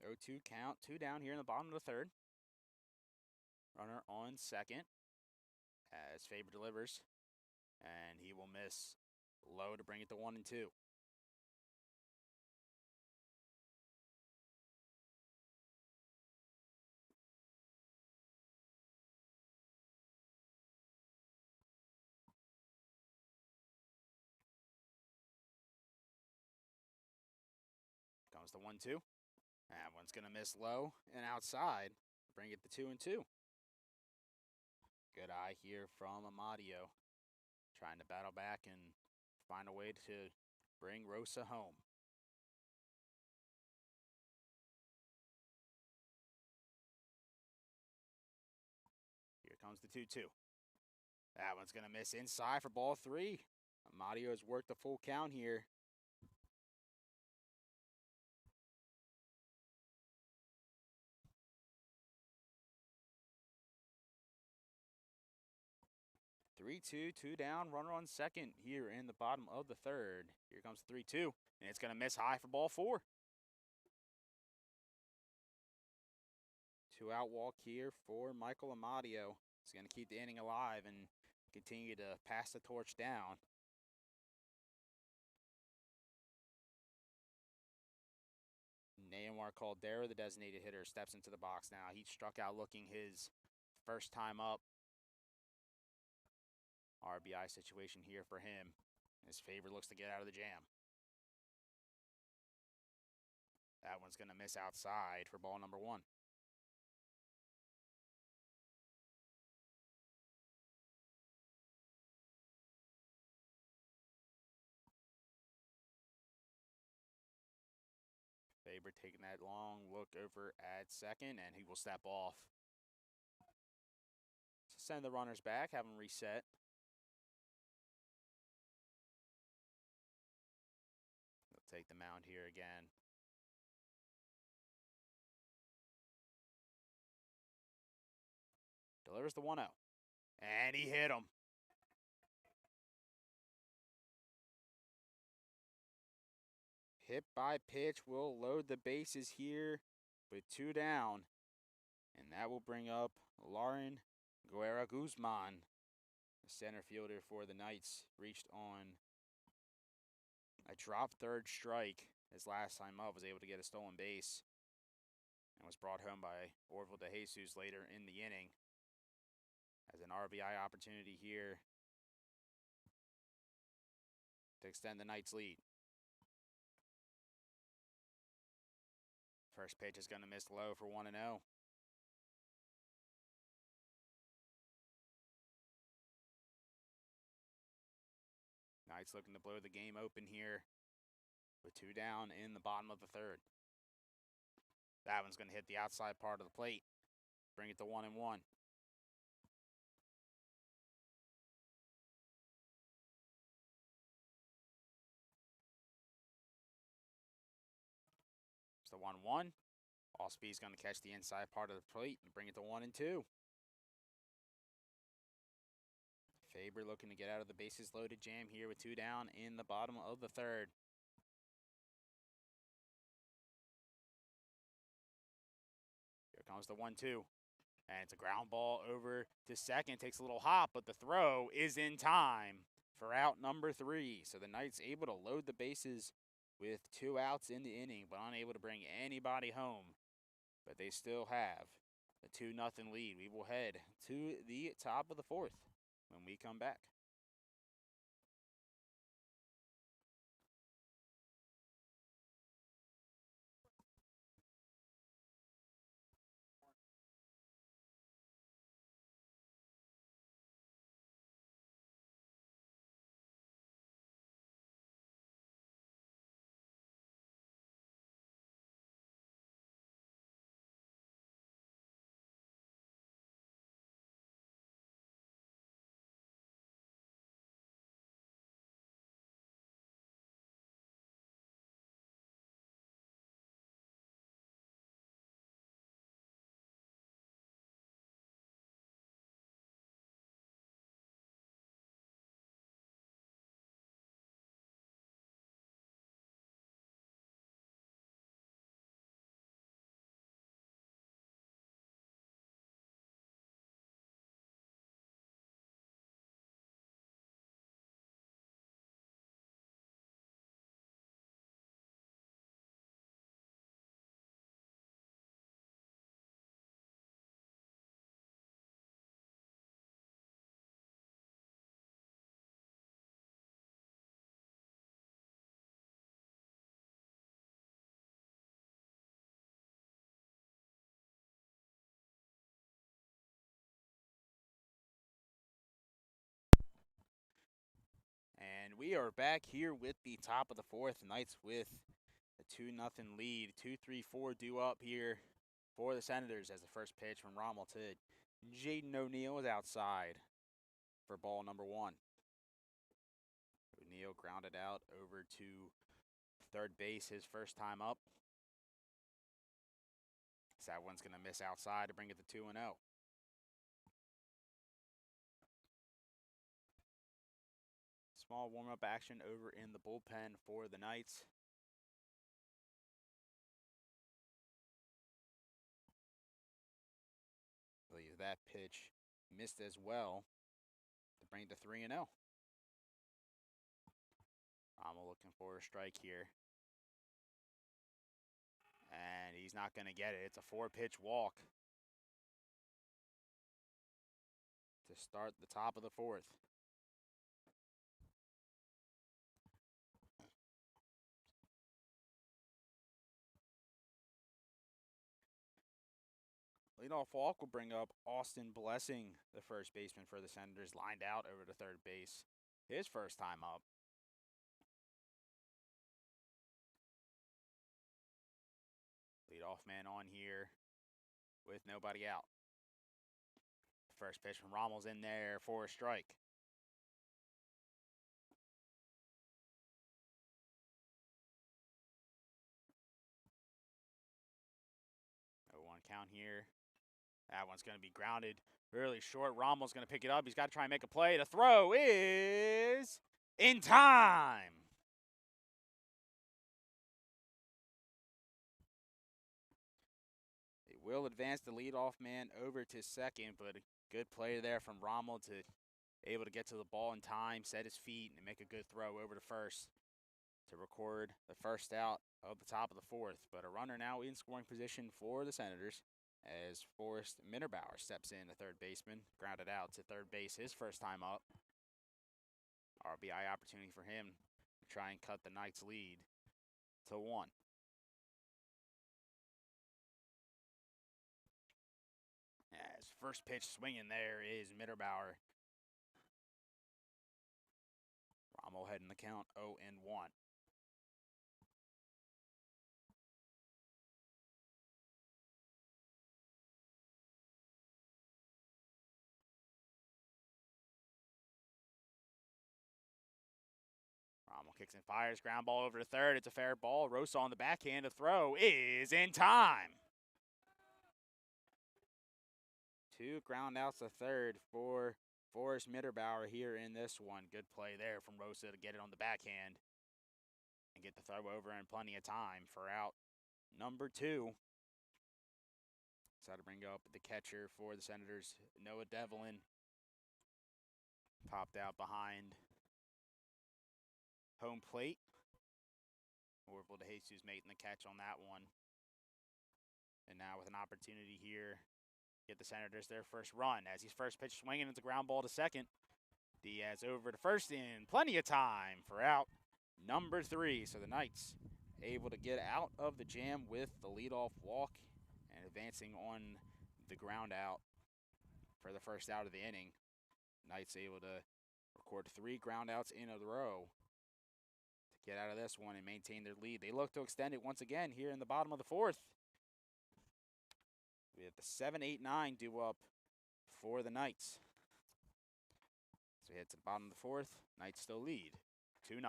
0-2 count, 2 down here in the bottom of the 3rd. Runner on second as Faber delivers, and he will miss low to bring it to 1-2. Comes the 1-2. That one's going to miss low and outside. Bring it to 2-2. Good eye here from Amadio. Trying to battle back and find a way to bring Rosa home. Here comes the 2-2. That one's going to miss inside for ball 3. Amadio has worked the full count here. 3-2, 2 down, runner on second here in the bottom of the third. Here comes 3-2, and it's going to miss high for ball 4. 2-out walk here for Michael Amadio. He's going to keep the inning alive and continue to pass the torch down. Neymar Caldera, the designated hitter, steps into the box now. He struck out looking his first time up. RBI situation here for him. His favorite looks to get out of the jam. That one's going to miss outside for ball number 1. Faber taking that long look over at second, and he will step off. So send the runners back, have them reset. They'll take the mound here again. Delivers the 1-0. And he hit him. Hit by pitch will load the bases here with 2 down. And that will bring up Lauren Guerra Guzman, the center fielder for the Knights. Reached on a drop third strike. His last time up was able to get a stolen base and was brought home by Orville De Jesus later in the inning. As an RBI opportunity here to extend the Knights' lead. First pitch is going to miss low for 1-0. Knights looking to blow the game open here with 2 down in the bottom of the third. That one's going to hit the outside part of the plate. Bring it to 1-1. It's the 1-1. Allspeed's going to catch the inside part of the plate and bring it to 1-2. Faber looking to get out of the bases loaded jam here with 2 down in the bottom of the third. Here comes the 1-2. And it's a ground ball over to second. Takes a little hop, but the throw is in time for out number 3. So the Knights able to load the bases with 2 outs in the inning, but unable to bring anybody home. But they still have a 2-0 lead. We will head to the top of the 4th when we come back. And we are back here with the top of the 4th. Knights with a 2-0 lead. 2-3-4 due up here for the Senators as the first pitch from Rommel to Jaden O'Neill is outside for ball number 1. O'Neill grounded out over to third base his first time up. So that one's going to miss outside to bring it to 2-0. small warm-up action over in the bullpen for the Knights. I believe that pitch missed as well to bring it to 3-0. Rommel looking for a strike here. And he's not going to get it. It's a 4-pitch walk to start the top of the 4th. Leadoff walk will bring up Austin Blessing, the first baseman for the Senators, lined out over to third base. His first time up. Leadoff man on here with nobody out. The first pitch from Rommel's in there for a strike. 0-1 count here. That one's going to be grounded really short. Rommel's going to pick it up. He's got to try and make a play. The throw is in time. It will advance the leadoff man over to second, but a good play there from Rommel to able to get to the ball in time, set his feet, and make a good throw over to first to record the first out of the top of the 4th. But a runner now in scoring position for the Senators as Forrest Mitterbauer steps in, the third baseman, grounded out to third base his first time up. RBI opportunity for him to try and cut the Knights' lead to 1. As first pitch swinging there is Mitterbauer. Rommel heading the count 0-1. Rommel kicks and fires, ground ball over to third. It's a fair ball. Rosa on the backhand. The throw is in time. 2 ground outs to third for Forrest Mitterbauer here in this one. Good play there from Rosa to get it on the backhand and get the throw over in plenty of time for out number 2. So to bring up the catcher for the Senators, Noah Devlin. Popped out behind home plate. Orville de Jesus making the catch on that one. And now with an opportunity here, get the Senators their first run. As he's first pitch swinging, it's a ground ball to second. Diaz over to first in plenty of time for out number 3. So the Knights able to get out of the jam with the leadoff walk and advancing on the ground out for the first out of the inning. Knights able to record 3 ground outs in a row to get out of this one and maintain their lead. They look to extend it once again here in the bottom of the 4th. We have the 7-8-9 due up for the Knights. So we head to the bottom of the 4th. Knights still lead 2-0.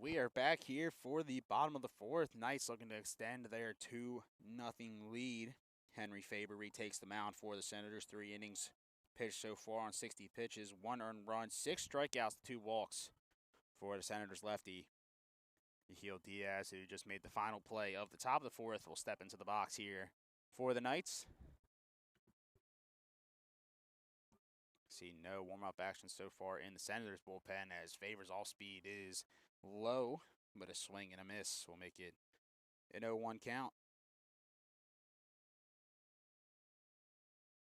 We are back here for the bottom of the fourth. Knights looking to extend their 2-0 lead. Henry Faber retakes the mound for the Senators. 3 innings pitched so far on 60 pitches. 1 earned run, 6 strikeouts, 2 walks for the Senators lefty. Ezequiel Diaz, who just made the final play of the top of the fourth, will step into the box here for the Knights. See no warm-up action so far in the Senators bullpen as Faber's off-speed is low, but a swing and a miss will make it an 0-1 count.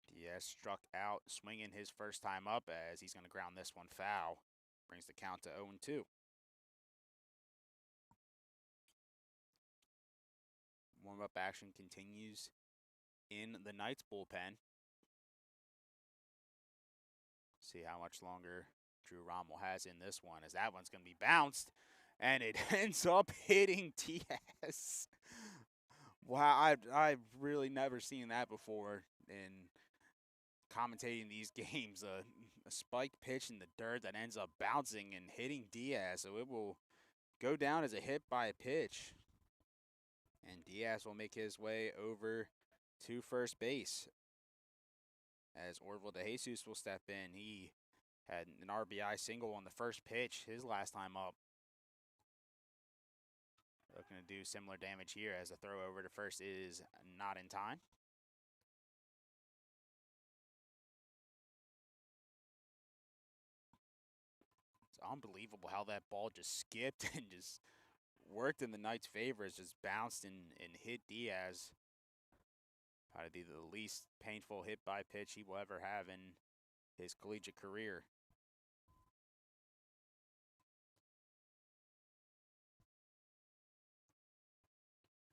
Diaz struck out, swinging his first time up as he's going to ground this one foul. Brings the count to 0-2. Warm-up action continues in the Knights bullpen. See how much longer Drew Rommel has in this one, as that one's going to be bounced, and it ends up hitting Diaz. Wow, I've really never seen that before in commentating these games. A spiked pitch in the dirt that ends up bouncing and hitting Diaz, so it will go down as a hit by a pitch. And Diaz will make his way over to first base, as Orville DeJesus will step in. He had an RBI single on the first pitch his last time up. Looking to do similar damage here, as the throw over to first is not in time. It's unbelievable how that ball just skipped and just worked in the Knights' favor. It's just bounced and hit Diaz. Probably the least painful hit by pitch he will ever have in his collegiate career.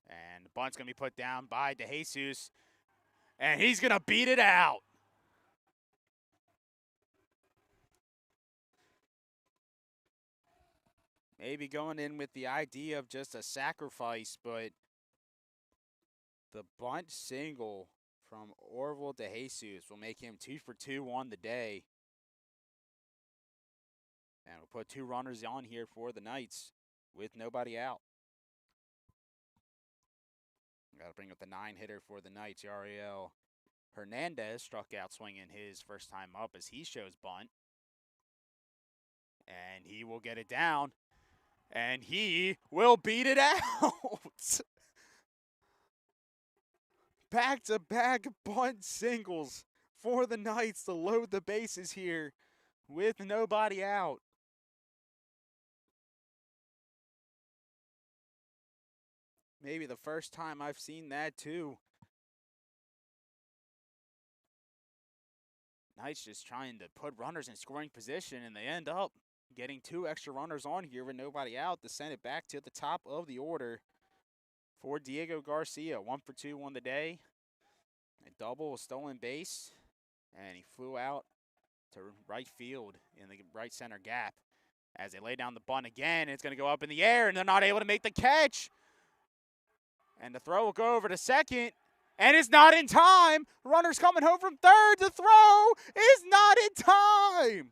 And the bunt's going to be put down by DeJesus, and he's going to beat it out. Maybe going in with the idea of just a sacrifice, but the bunt single from Orville DeJesus will make him 2 for 2 on the day. And we'll put 2 runners on here for the Knights with nobody out. Got to bring up the 9-hitter for the Knights. Yariel Hernandez struck out swinging his first time up as he shows bunt. And he will get it down. And he will beat it out. Back-to-back bunt singles for the Knights to load the bases here with nobody out. Maybe the first time I've seen that too. Knights just trying to put runners in scoring position, and they end up getting 2 extra runners on here with nobody out to send it back to the top of the order for Diego Garcia. 1 for 2 on the day. A double, a stolen base, and he flew out to right field in the right center gap. As they lay down the bunt again, it's going to go up in the air, and they're not able to make the catch. And the throw will go over to second, and it's not in time. Runner's coming home from third. The throw is not in time.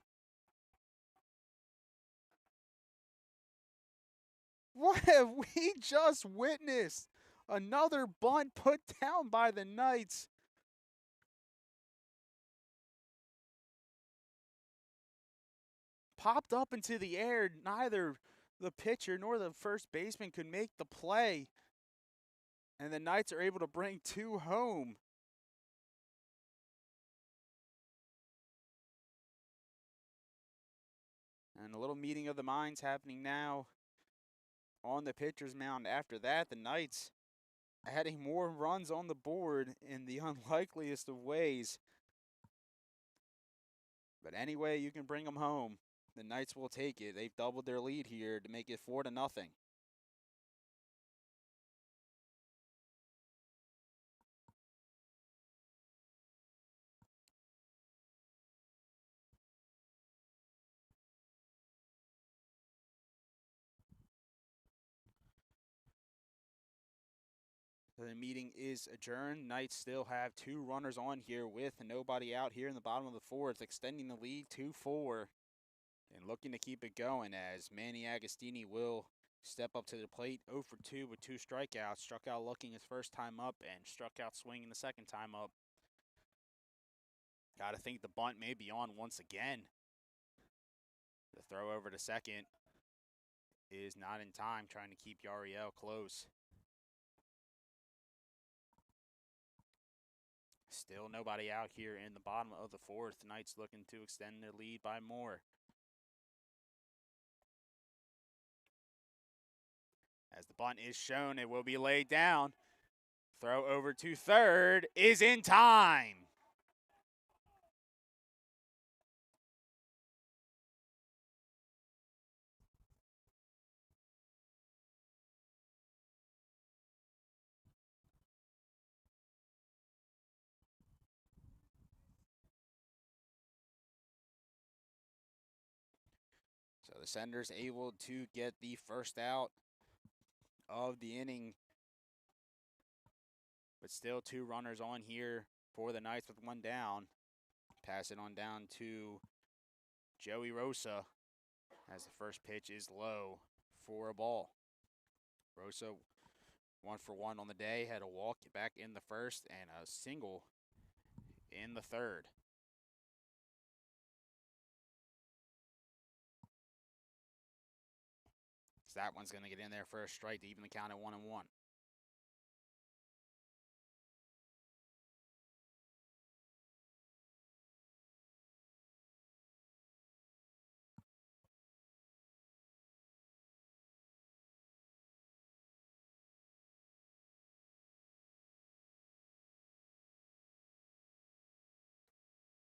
What have we just witnessed? Another bunt put down by the Knights. Popped up into the air. Neither the pitcher nor the first baseman could make the play. And the Knights are able to bring 2 home. And a little meeting of the minds happening now on the pitcher's mound. After that, the Knights adding more runs on the board in the unlikeliest of ways. But anyway, you can bring them home. The Knights will take it. They've doubled their lead here to make it 4-0. The meeting is adjourned. Knights still have 2 runners on here with nobody out here in the bottom of the fourth, extending the lead to 4 and looking to keep it going as Manny Agostini will step up to the plate, 0 for 2 with 2 strikeouts. Struck out looking his first time up and struck out swinging the second time up. Got to think the bunt may be on once again. The throw over to second is not in time, trying to keep Yariel close. Still nobody out here in the bottom of the fourth. Knights looking to extend their lead by more. As the bunt is shown, it will be laid down. Throw over to third is in time. So the Senators able to get the first out of the inning. But still 2 runners on here for the Knights with 1 down. Pass it on down to Joey Rosa as the first pitch is low for a ball. Rosa 1 for 1 on the day, had a walk back in the first and a single in the third. So that one's going to get in there for a strike to even the count at 1-1.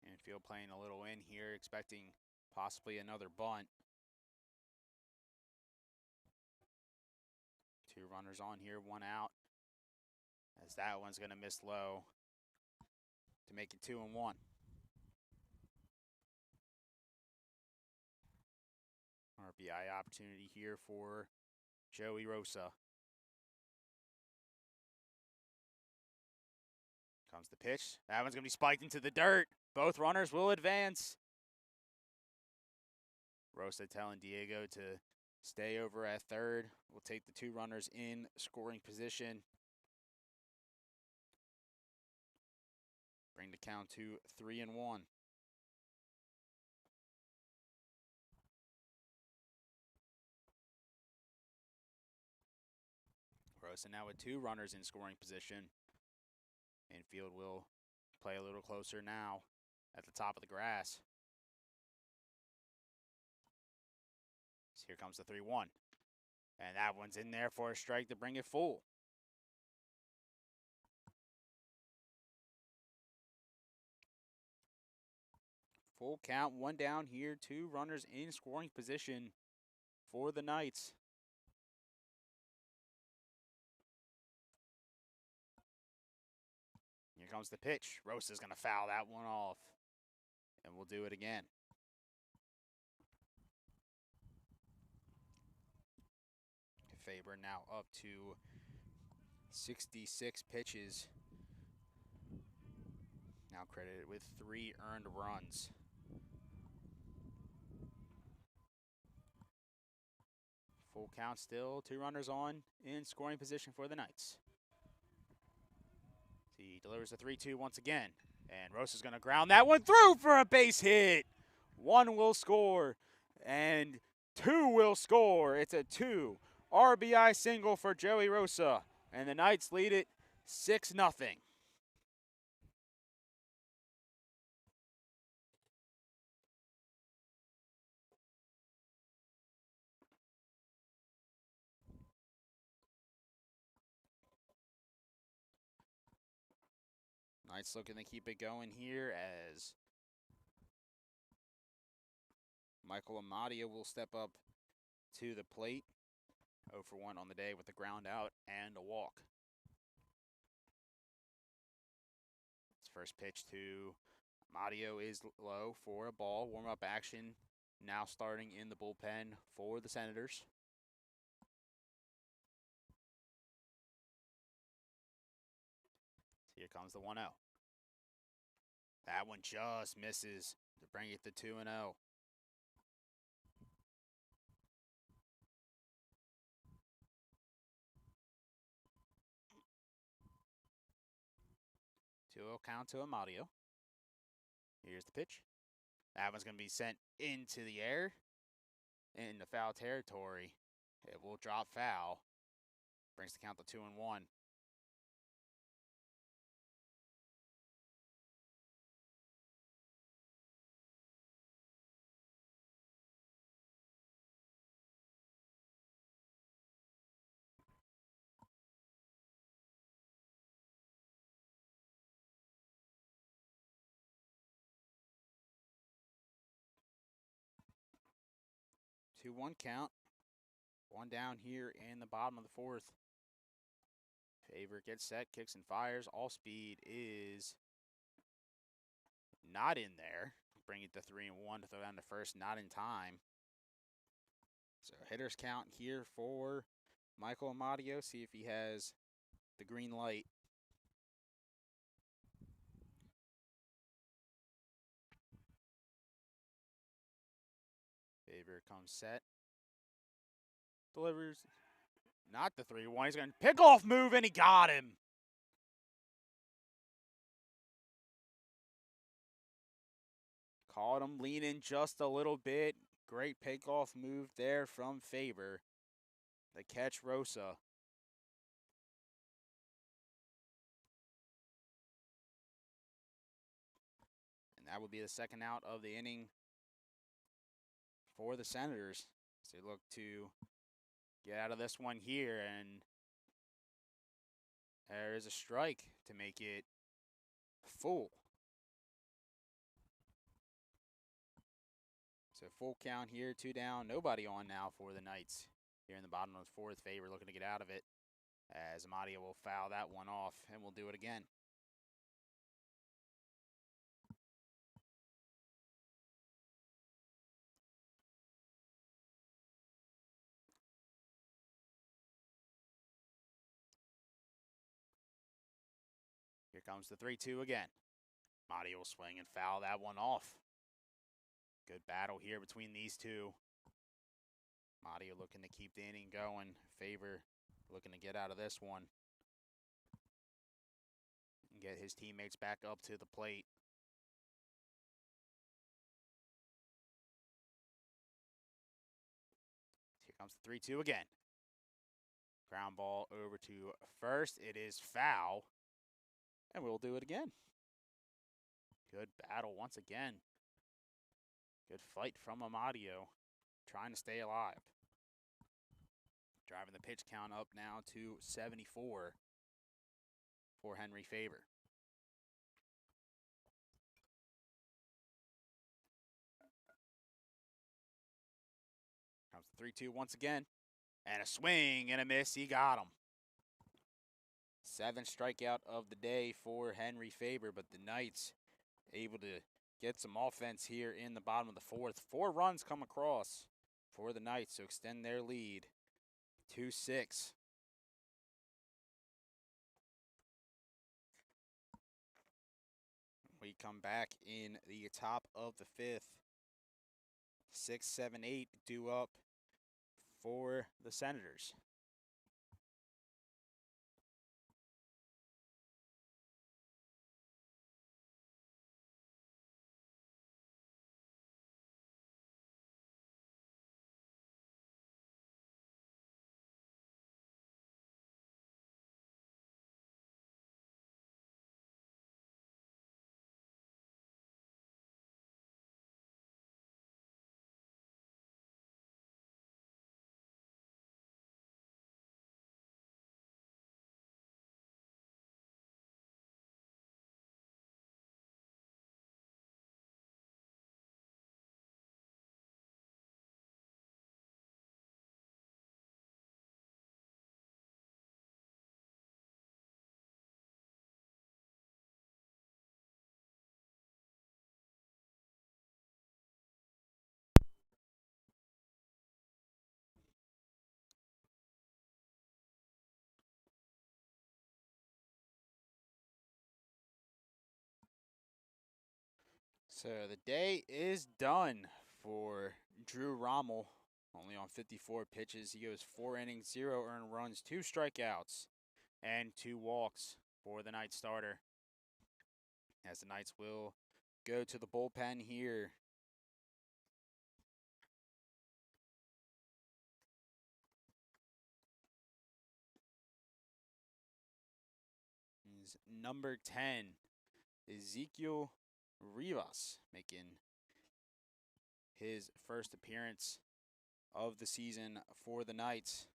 Infield playing a little in here, expecting possibly another bunt. 2 runners on here, 1 out. As that one's going to miss low to make it 2-1. RBI opportunity here for Joey Rosa. Comes the pitch. That one's going to be spiked into the dirt. Both runners will advance. Rosa telling Diego to stay over at third. We'll take the 2 runners in scoring position. Bring the count to 3-1. Rosa now with 2 runners in scoring position. Infield will play a little closer now at the top of the grass. So here comes the 3-1. And that one's in there for a strike to bring it full. Full count, 1 down here, 2 runners in scoring position for the Knights. Here comes the pitch. Rosa's going to foul that one off. And we'll do it again. Faber now up to 66 pitches. Now credited with 3 earned runs. Full count still, 2 runners on in scoring position for the Knights. He delivers a 3-2 once again. And Rosa's going to ground that one through for a base hit. 1 will score and 2 will score. It's a 2 RBI single for Joey Rosa. And the Knights lead it 6-0. Knights looking to keep it going here as Michael Amadio will step up to the plate. 0 for 1 on the day with a ground out and a walk. His first pitch to Amadio is low for a ball. Warm-up action now starting in the bullpen for the Senators. Here comes the 1-0. That one just misses to bring it to 2-0. 2-0 count to Amadio. Here's the pitch. That one's going to be sent into the air, in the foul territory. It will drop foul. Brings the count to 2-1. 2-1 count. One down here in the bottom of the fourth. Favor gets set, kicks and fires. All speed is not in there. Bring it to 3-1 to throw down the first, not in time. So hitters count here for Michael Amadio. See if he has the green light. Favor comes set. Delivers. Not the 3-1. He's going to pick off move, and he got him. Caught him leaning just a little bit. Great pickoff move there from Favor. The catch, Rosa. And that would be the second out of the inning for the Senators. So they look to get out of this one here, and there is a strike to make it full. So full count here, 2 down, nobody on now for the Knights. Here in the bottom of the fourth, Favor looking to get out of it, as Amadio will foul that one off, and we'll do it again. Here comes the 3-2 again. Amadio will swing and foul that one off. Good battle here between these two. Amadio looking to keep the inning going. Favor looking to get out of this one and get his teammates back up to the plate. Here comes the 3-2 again. Ground ball over to first. It is foul. And we'll do it again. Good battle once again. Good fight from Amadio, trying to stay alive. Driving the pitch count up now to 74 for Henry Favor. Comes the 3-2 once again. And a swing and a miss. He got him. 7th strikeout of the day for Henry Favor, but the Knights able to get some offense here in the bottom of the fourth. 4 runs come across for the Knights to extend their lead 2-6. We come back in the top of the 5th. 6, 7, 8 due up for the Senators. So the day is done for Drew Rommel. Only on 54 pitches. He goes 4 innings, 0 earned runs, 2 strikeouts, and 2 walks for the night starter. as the Knights will go to the bullpen here. Is number 10, Ezekiel Rivas, making his first appearance of the season for the Knights.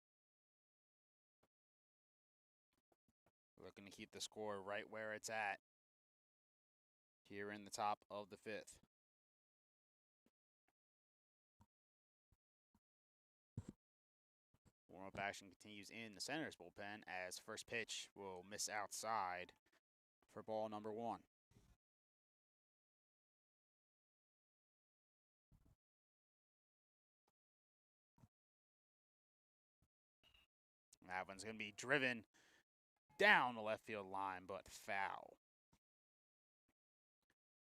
Looking to keep the score right where it's at here in the top of the 5th. Warm-up action continues in the Senators bullpen as first pitch will miss outside for ball number 1. That one's going to be driven down the left field line, but foul.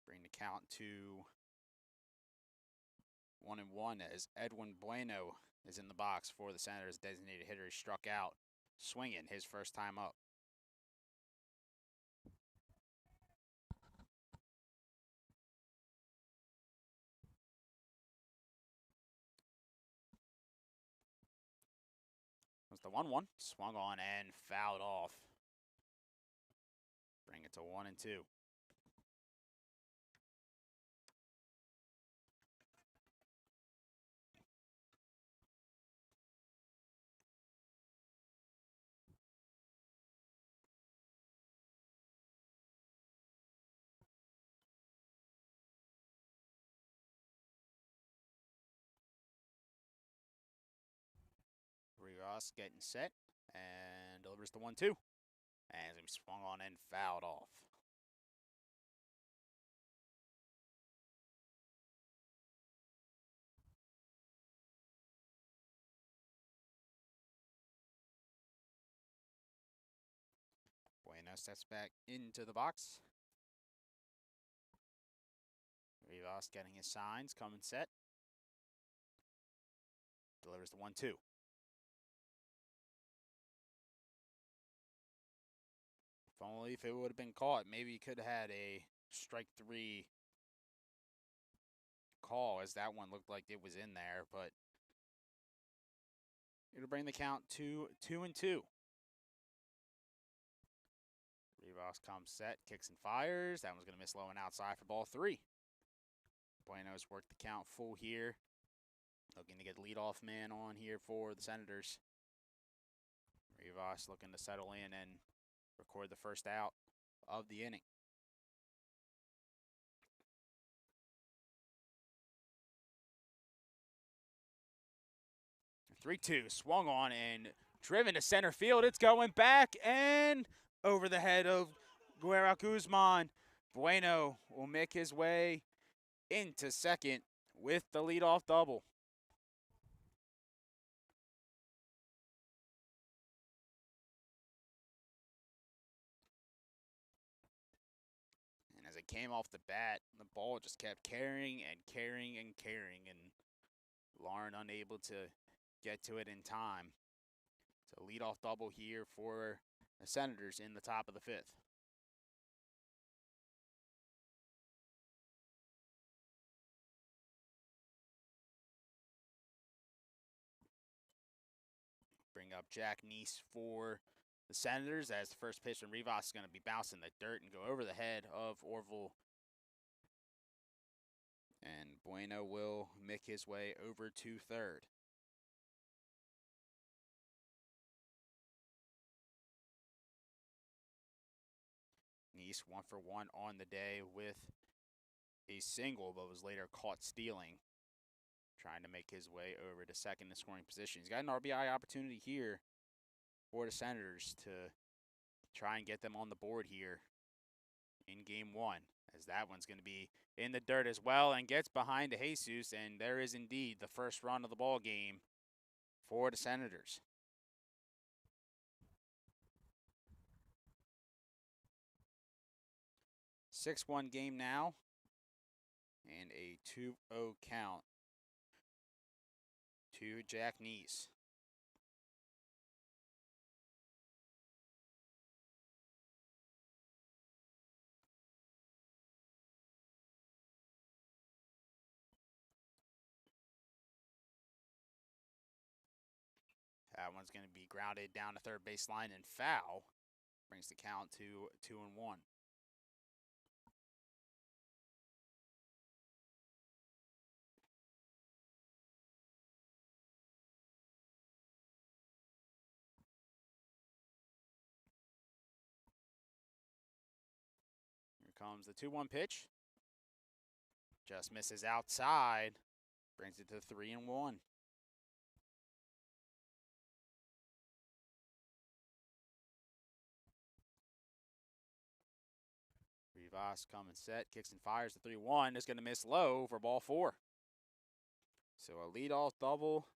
Bring the count to 1-1 as Edwin Bueno is in the box for the Senators. Designated hitter. He struck out, swinging his first time up. That's the 1-1. Swung on and fouled off. Bring it to 1-2. Rivas getting set and delivers the 1-2. And it's going to be swung on and fouled off. Bueno steps back into the box. Rivas getting his signs, coming set. Delivers the 1-2. If only if it would have been caught, maybe he could have had a strike 3 call, as that one looked like it was in there, but it'll bring the count to 2-2. Rivas comes set, kicks and fires. That one's going to miss low and outside for ball 3. Bueno's worked the count full here. Looking to get leadoff man on here for the Senators. Rivas looking to settle in and record the first out of the inning. 3-2, swung on and driven to center field. It's going back and over the head of Guerra Guzman. Bueno will make his way into second with the leadoff double. And as it came off the bat, the ball just kept carrying and carrying and carrying, and Lauren unable to get to it in time. So leadoff double here for the Senators in the top of the 5th. Bring up Jack Neese for the Senators as the first pitch from Rivas is going to be bouncing the dirt and go over the head of Orville. And Bueno will make his way over to third. Neese 1-for-1 on the day with a single, but was later caught stealing. Trying to make his way over to second in scoring position. He's got an RBI opportunity here for the Senators to try and get them on the board here in game 1, as that one's going to be in the dirt as well and gets behind to Jesus, and there is indeed the first run of the ball game for the Senators. A 6-1 game now and a 2-0 count to Jack Neese. That one's going to be grounded down to third baseline and foul. Brings the count to 2-1. Here comes the 2-1 pitch. Just misses outside. Brings it to 3-1. Rivas coming set, kicks and fires the 3-1. Is going to miss low for ball 4. So a leadoff double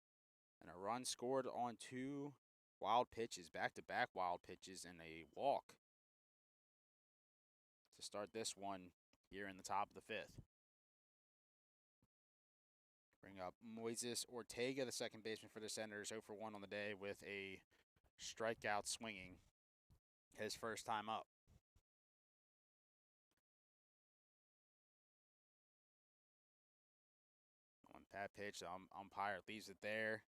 and a run scored on 2 wild pitches, back-to-back wild pitches, and a walk to start this one here in the top of the 5th. Bring up Moises Ortega, the second baseman for the Senators, 0 for 1 on the day with a strikeout swinging his first time up. On that pitch, the umpire leaves it there.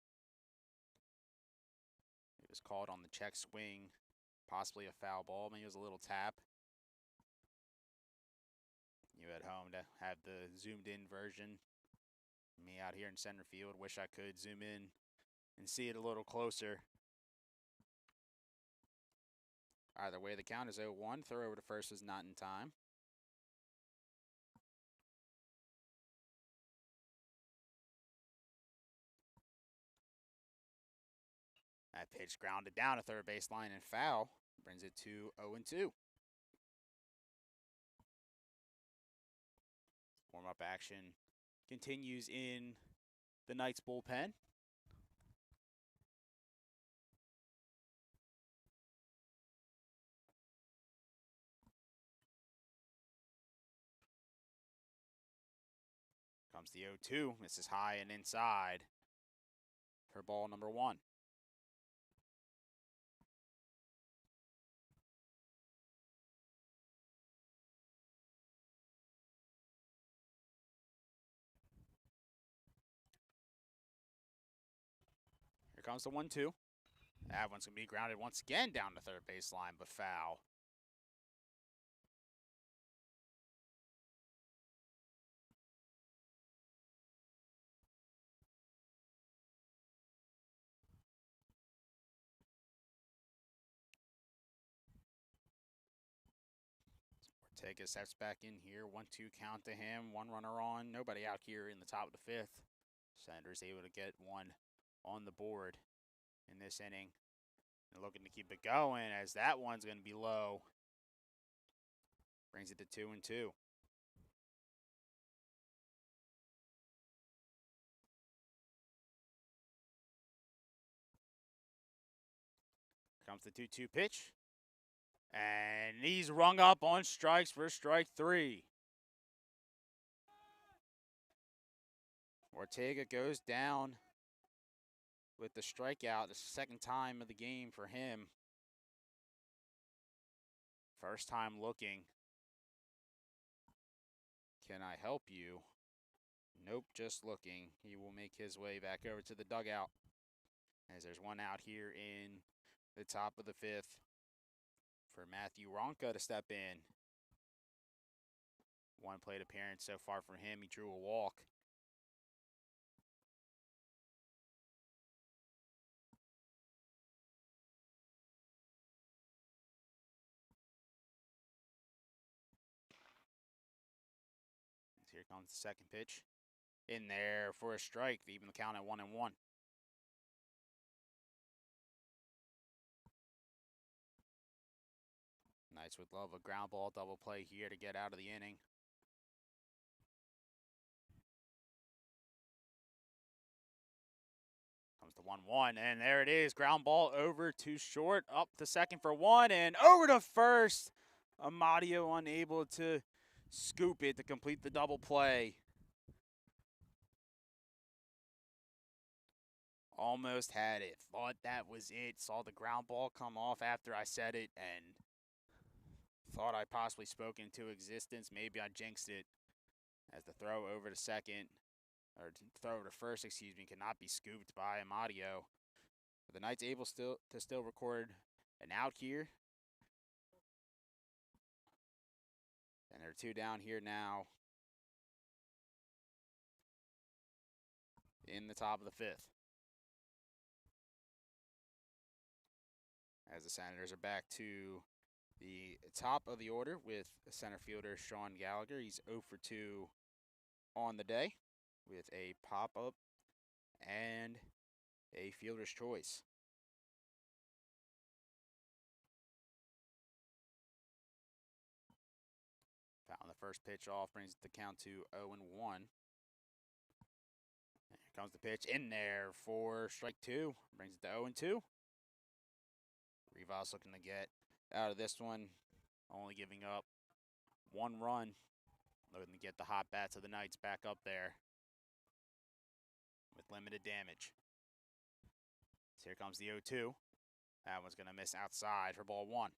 It was called on the check swing, possibly a foul ball. Maybe it was a little tap. You at home to have the zoomed in version. Me out here in center field, wish I could zoom in and see it a little closer. Either way, the count is 0-1. Throw over to first was not in time. That pitch grounded down to third baseline and foul. Brings it to 0-2. Warm-up action continues in the Knights bullpen. Comes the 0-2. Misses high and inside for ball number 1. Here comes the 1-2. That one's going to be grounded once again down to third baseline, but foul. Ortega steps back in here. 1-2 count to him. 1 runner on. Nobody out here in the top of the 5th. Senators able to get 1 on the board in this inning. And looking to keep it going as that one's going to be low. Brings it to 2-2. Comes the 2-2 pitch. And he's rung up on strikes for strike 3. Ortega goes down with the strikeout, the second time of the game for him. First time looking. Can I help you? Nope, just looking. He will make his way back over to the dugout as there's 1 out here in the top of the 5th for Matthew Ronca to step in. 1 plate appearance so far from him. He drew a walk. Here comes the second pitch. In there for a strike, even the count at 1-1. Knights would love a ground ball double play here to get out of the inning. Comes the 1-1, and there it is. Ground ball over to short, up to second for 1, and over to first. Amadio unable to scoop it to complete the double play. Almost had it. Thought that was it. Saw the ground ball come off after I said it and thought I possibly spoke into existence. Maybe I jinxed it as the throw over to second, or throw over to first, excuse me, cannot be scooped by Amadio. But the Knights able to still record an out here. And they're 2 down here now in the top of the 5th. As the Senators are back to the top of the order with center fielder Sean Gallagher. He's 0 for 2 on the day with a pop-up and a fielder's choice. Found the first pitch off, brings the count to 0-1. Here comes the pitch in there for strike 2, brings it to 0-2. Rivas looking to get out of this one, only giving up 1 run. Looking to get the hot bats of the Knights back up there with limited damage. So here comes the 0-2. That one's going to miss outside for ball 1.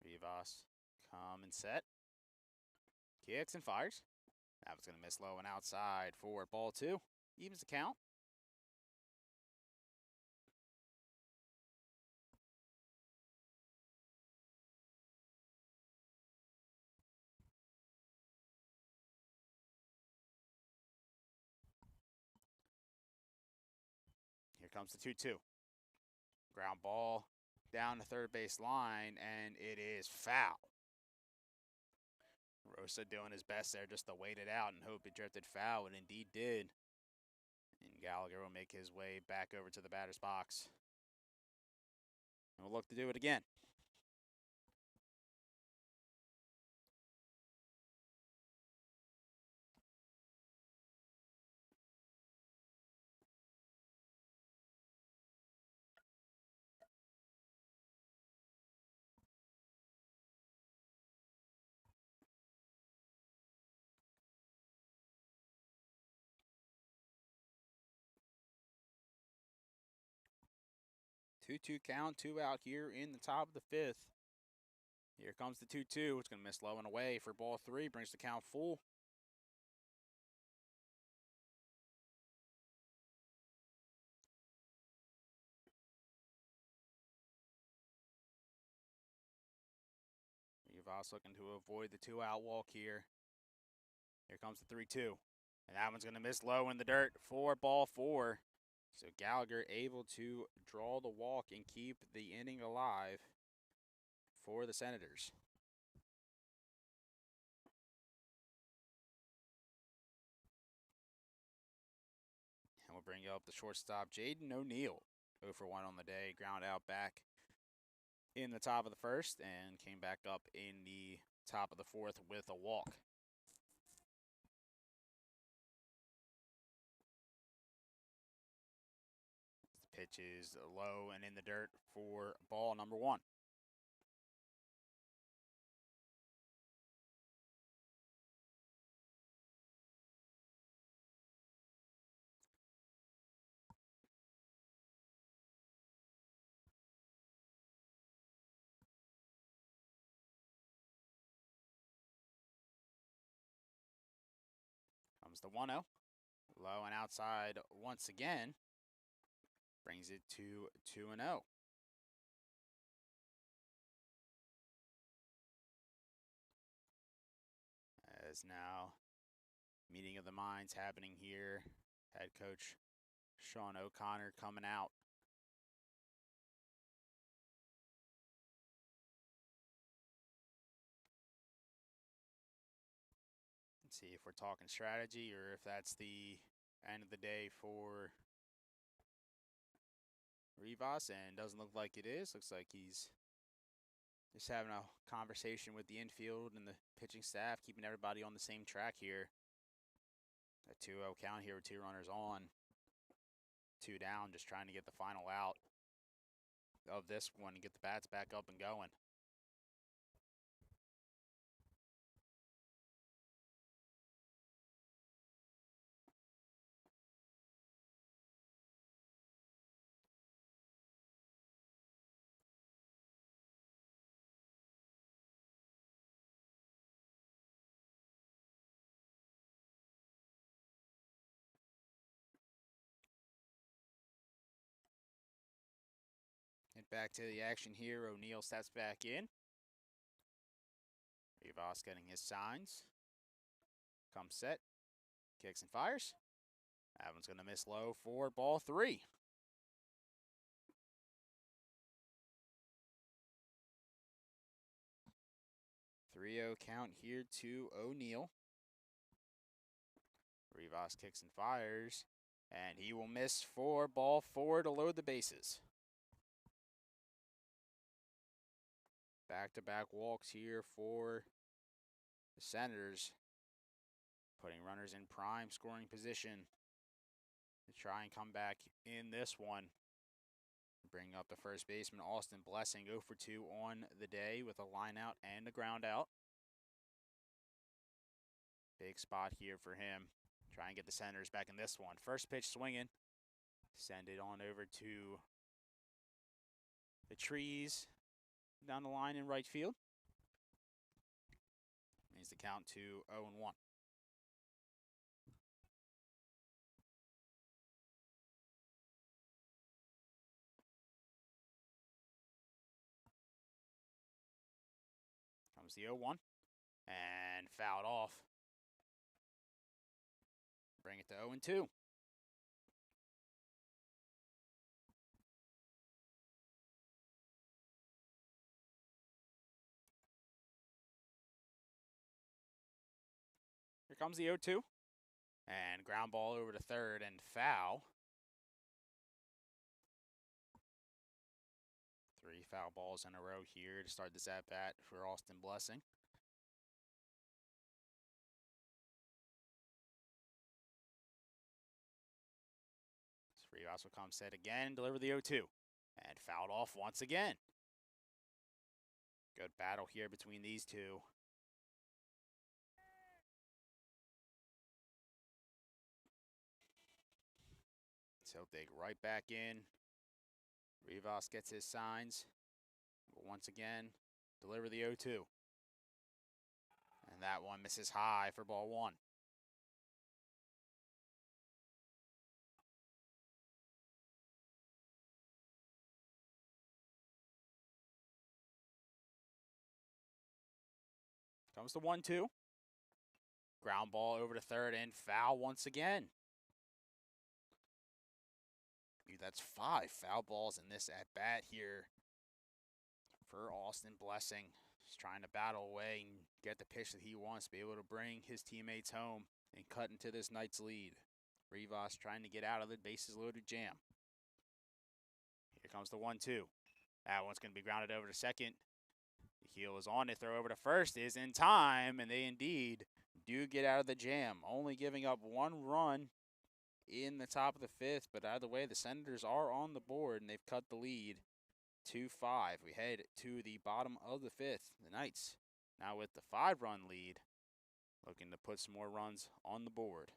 Rivas, calm and set. Kicks and fires. That was going to miss low and outside for ball 2. Evens the count. Here comes the 2-2. Ground ball down the third base line, and it is foul. Rosa doing his best there just to wait it out and hope it drifted foul, and indeed did. And Gallagher will make his way back over to the batter's box. And we'll look to do it again. Two count, 2 out here in the top of the 5th. Here comes the 2-2. It's going to miss low and away for ball 3. Brings the count full. Rivas looking to avoid the 2-out walk here. Here comes the 3-2. And that one's going to miss low in the dirt for ball 4. So Gallagher able to draw the walk and keep the inning alive for the Senators. And we'll bring up the shortstop, Jaden O'Neill. 0 for 1 on the day. Ground out back in the top of the 1st and came back up in the top of the 4th with a walk. The pitch is low and in the dirt for ball number 1. Comes the 1-0. Low and outside once again. Brings it to 2-0. As now, meeting of the minds happening here. Head coach Sean O'Connor coming out. Let's see if we're talking strategy or if that's the end of the day for Rivas, and doesn't look like it is. Looks like he's just having a conversation with the infield and the pitching staff, keeping everybody on the same track here. A 2-0 count here with 2 runners on. 2 down, just trying to get the final out of this one and get the bats back up and going. back to the action here. O'Neill steps back in. Rivas getting his signs. Comes set. Kicks and fires. That one's going to miss low for ball 3. 3-0 count here to O'Neill. Rivas kicks and fires. And he will miss for ball 4 to load the bases. Back-to-back walks here for the Senators, putting runners in prime scoring position to try and come back in this one. Bring up the first baseman, Austin Blessing, 0 for 2 on the day with a line out and a ground out. Big spot here for him. Try and get the Senators back in this one. First pitch swinging. Send it on over to the trees down the line in right field. Needs the count to 0-1. Comes the 0-1 and fouled off. Bring it to 0-2. Here comes the 0-2. And ground ball over to third and foul. 3 foul balls in a row here to start this at-bat for Austin Blessing. Rivas will come set again and deliver the 0-2. And fouled off once again. Good battle here between these two. So they right back in. Rivas gets his signs. Will once again deliver the 0-2. And that one misses high for ball 1. Comes the 1-2. Ground ball over to third and foul once again. That's 5 foul balls in this at-bat here for Austin Blessing. He's trying to battle away and get the pitch that he wants, be able to bring his teammates home and cut into this night's lead. Rivas trying to get out of the bases loaded jam. Here comes the 1-2. That one's going to be grounded over to second. The heel is on. They throw over to first is in time, and they indeed do get out of the jam, only giving up 1 run in the top of the 5th, but either way, the Senators are on the board, and they've cut the lead to 5. We head to the bottom of the 5th. The Knights now with the 5-run lead, looking to put some more runs on the board.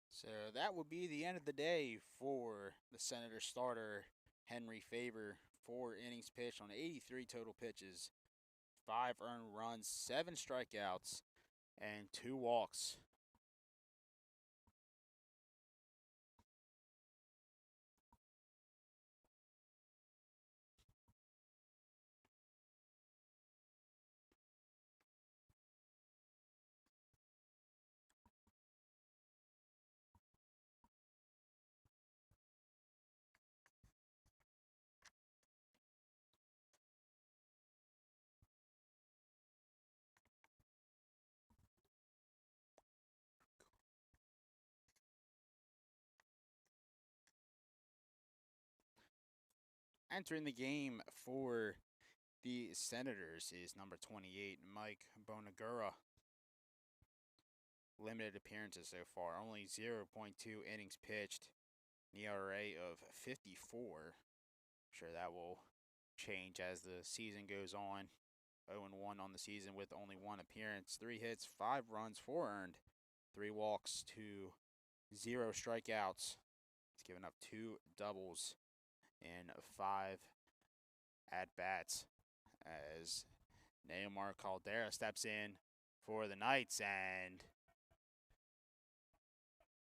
So that would be the end of the day for the Senator starter, Henry Faber. 4 innings pitched on 83 total pitches, 5 earned runs, 7 strikeouts, and 2 walks. Entering the game for the Senators is number 28, Mike Bonagura. Limited appearances so far, only 0.2 innings pitched, an ERA of 54. I'm sure that will change as the season goes on. 0-1 on the season with only 1 appearance, 3 hits, 5 runs, 4 earned, 3 walks to 0 strikeouts. He's given up 2 doubles in 5 at-bats as Neymar Caldera steps in for the Knights, and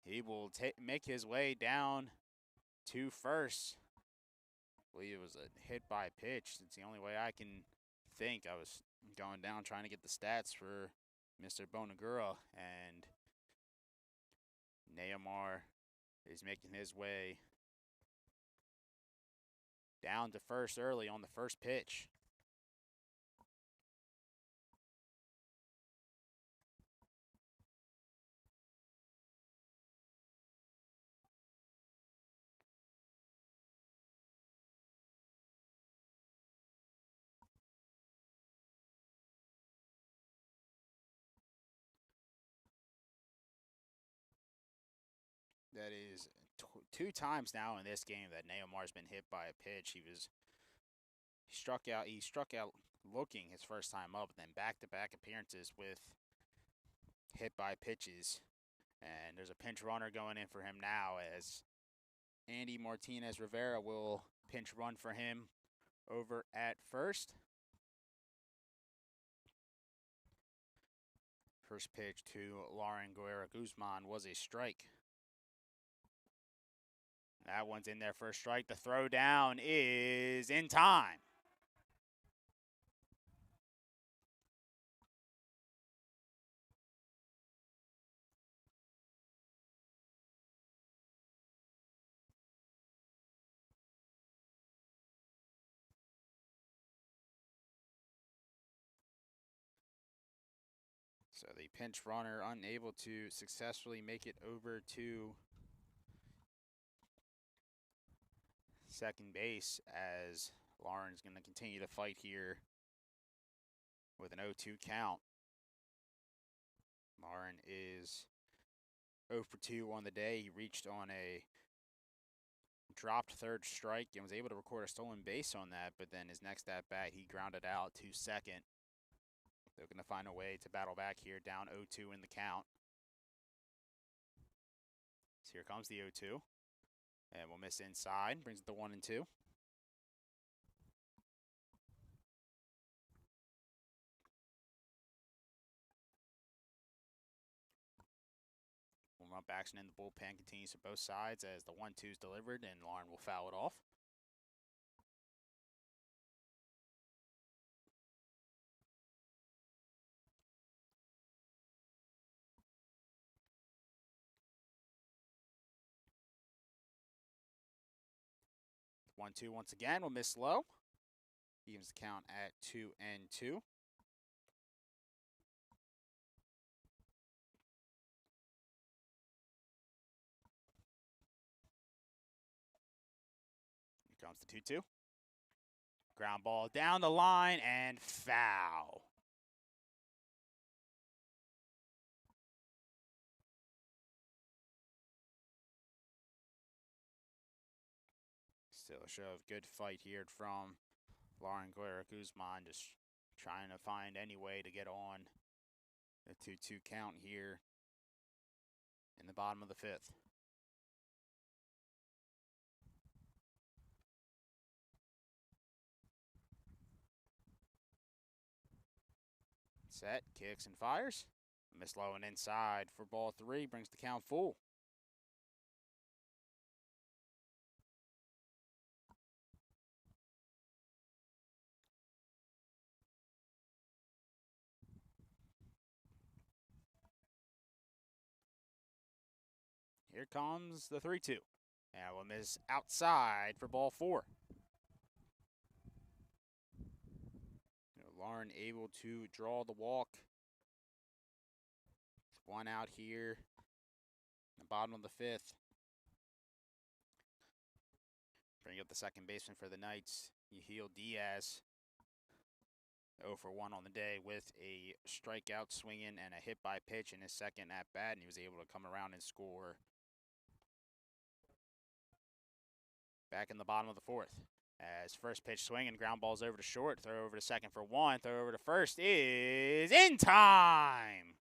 he will make his way down to first. I believe it was a hit by pitch. It's the only way I can think. I was going down trying to get the stats for Mr. Bonagura, and Neymar is making his way down to first early on the first pitch. That is 2 times now in this game that Neymar's been hit by a pitch. He struck out looking his first time up, and then back-to-back appearances with hit by pitches. And there's a pinch runner going in for him now as Andy Martinez Rivera will pinch run for him over at first. First pitch to Lauren Guerra Guzman was a strike. That one's in there for a strike. The throw down is in time. So the pinch runner unable to successfully make it over to second base as Lauren's going to continue to fight here with an 0-2 count. Lauren is 0 for 2 on the day. He reached on a dropped third strike and was able to record a stolen base on that, but then his next at-bat, he grounded out to second. They're going to find a way to battle back here, down 0-2 in the count. So here comes the 0-2. And we'll miss inside, brings it to 1-2. Warm-up action in the bullpen continues to both sides as the 1-2 is delivered, and Lauren will foul it off. The 1-2 once again will miss low. Evens the count at 2-2. Here comes the 2-2. Ground ball down the line and foul. Still a show of good fight here from Lauren Guerra Guzman, just trying to find any way to get on the 2-2 count here in the bottom of the 5th. Set, kicks and fires. Miss low and inside for ball 3, brings the count full. Here comes the 3-2. And we'll miss outside for ball 4. Lauren able to draw the walk. One out here, the bottom of the 5th. Bring up the second baseman for the Knights, Yahil Diaz. 0 for 1 on the day with a strikeout swinging and a hit by pitch in his second at bat, and he was able to come around and score. Back in the bottom of the fourth. As first pitch swinging, ground balls over to short, throw over to second for 1, throw over to first is in time.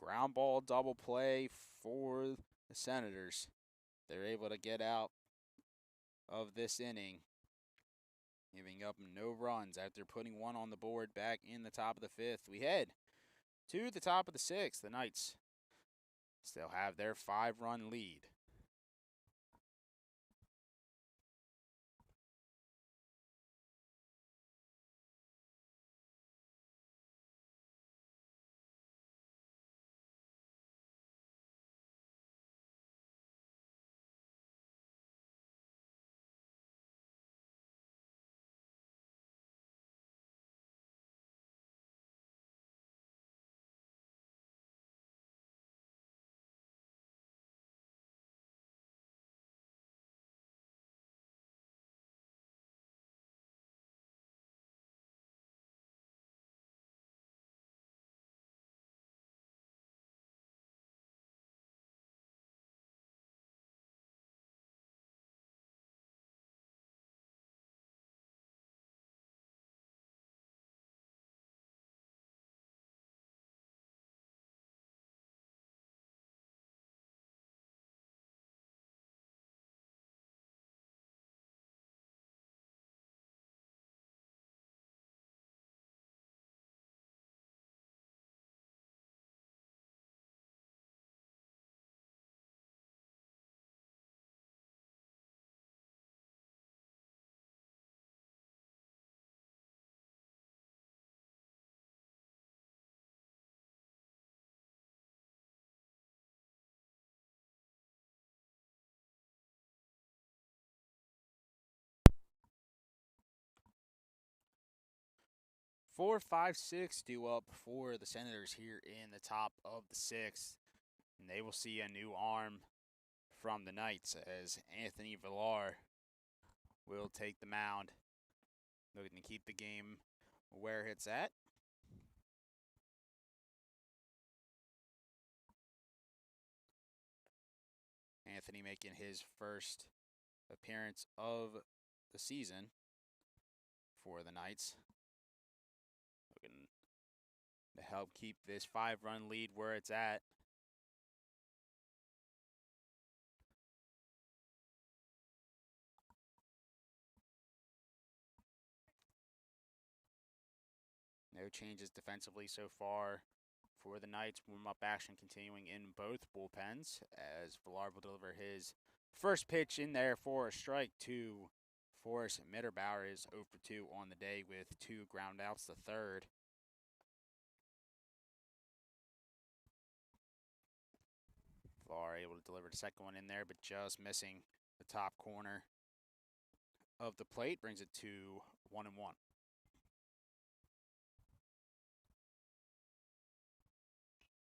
Ground ball double play for the Senators. They're able to get out of this inning, giving up no runs after putting one on the board back in the top of the fifth. We head to the top of the sixth. The Knights still have their 5-run lead. Four, five, six due up for the Senators here in the top of the sixth. And they will see a new arm from the Knights as Anthony Villar will take the mound, looking to keep the game where it's at. Anthony making his first appearance of the season for the Knights, looking to help keep this 5-run lead where it's at. No changes defensively so far for the Knights. Warm-up action continuing in both bullpens as Villar will deliver his first pitch in there for a strike to Forrest Mitterbauer. Is 0 for 2 on the day with 2 ground outs to third. Villar able to deliver the second one in there, but just missing the top corner of the plate. Brings it to 1-1.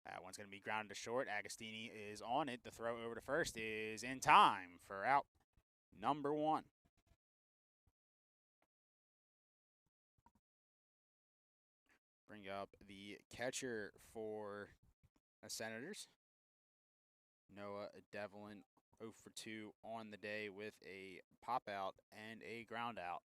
That one's going to be grounded to short. Agostini is on it. The throw over to first is in time for out number 1. Bring up the catcher for the Senators, Noah Devlin, 0 for 2 on the day with a pop out and a ground out.